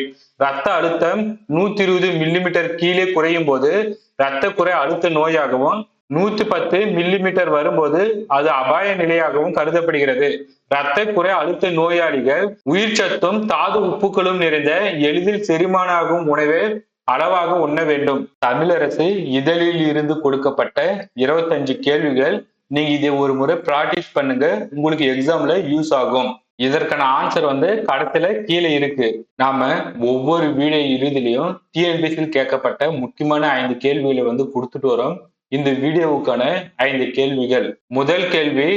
இரத்த அழுத்தம் 120 மில்லிமீட்டர் கீழே குறையும் போது இரத்த குறை அழுத்த நோயாகவும் 110 மில்லிமீட்டர் வரும்போது அது அபாய நிலையாகவும் கருதப்படுகிறது. இரத்த குறை அழுத்த நோயாளிகள் உயிர் சத்தும் தாது உப்புகளும் நிறைந்த எளிதில் செரிமானாகும் உணவை அளவாக உண்ண வேண்டும். தமிழரசு இதழில் இருந்து கொடுக்கப்பட்ட 25 கேள்விகள். நீங்க இதை ஒரு முறை பிராக்டிஸ் பண்ணுங்க, உங்களுக்கு எக்ஸாம்ல யூஸ் ஆகும். இதற்கான ஆன்சர் கடைசியில கீழே இருக்கு. நாம ஒவ்வொரு வீடியோ இறுதியிலையும் டிஎன்பிஎஸ்சியில் கேட்கப்பட்ட முக்கியமான 5 கேள்விகளை கொடுத்துட்டு வரோம். இந்த வீடியோவுக்கான 5 கேள்விகள். முதல் கேள்வி,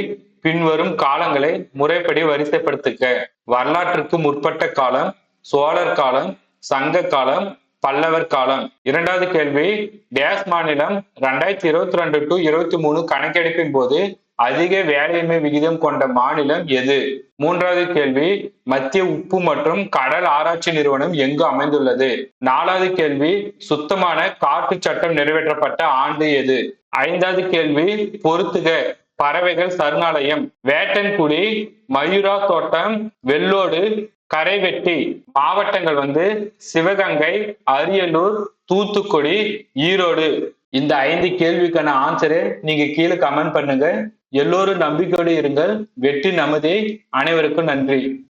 பின்வரும் காலங்களை முறைப்படி வரிசைப்படுத்துக. வரலாற்றுக்கு முற்பட்ட காலம், சோழர் காலம், சங்க காலம், பல்லவர் காலம். இரண்டாவது கேள்வி, டேஸ் மாநிலம் 2022 to 23 கணக்கெடுப்பின் போது அதிக வேலையின்மை விகிதம் கொண்ட மாநிலம் எது? மூன்றாவது கேள்வி, மத்திய உப்பு மற்றும் கடல் ஆராய்ச்சி நிறுவனம் எங்கு அமைந்துள்ளது? நாலாவது கேள்வி, சுத்தமான காற்று சட்டம் நிறைவேற்றப்பட்ட ஆண்டு எது? ஐந்தாவது கேள்வி, பொறுத்துக. பறவைகள் சரணாலயம் வேட்டன்குடி, மயூரா தோட்டம், வெள்ளோடு, கரைவெட்டி. மாவட்டங்கள் சிவகங்கை, அரியலூர், தூத்துக்குடி, ஈரோடு. இந்த 5 கேள்விக்கான ஆன்சரை நீங்க கீழே கமெண்ட் பண்ணுங்க. எல்லோரும் நம்பிக்கையோடு இருங்கள். வெற்றி நமதே. அனைவருக்கும் நன்றி.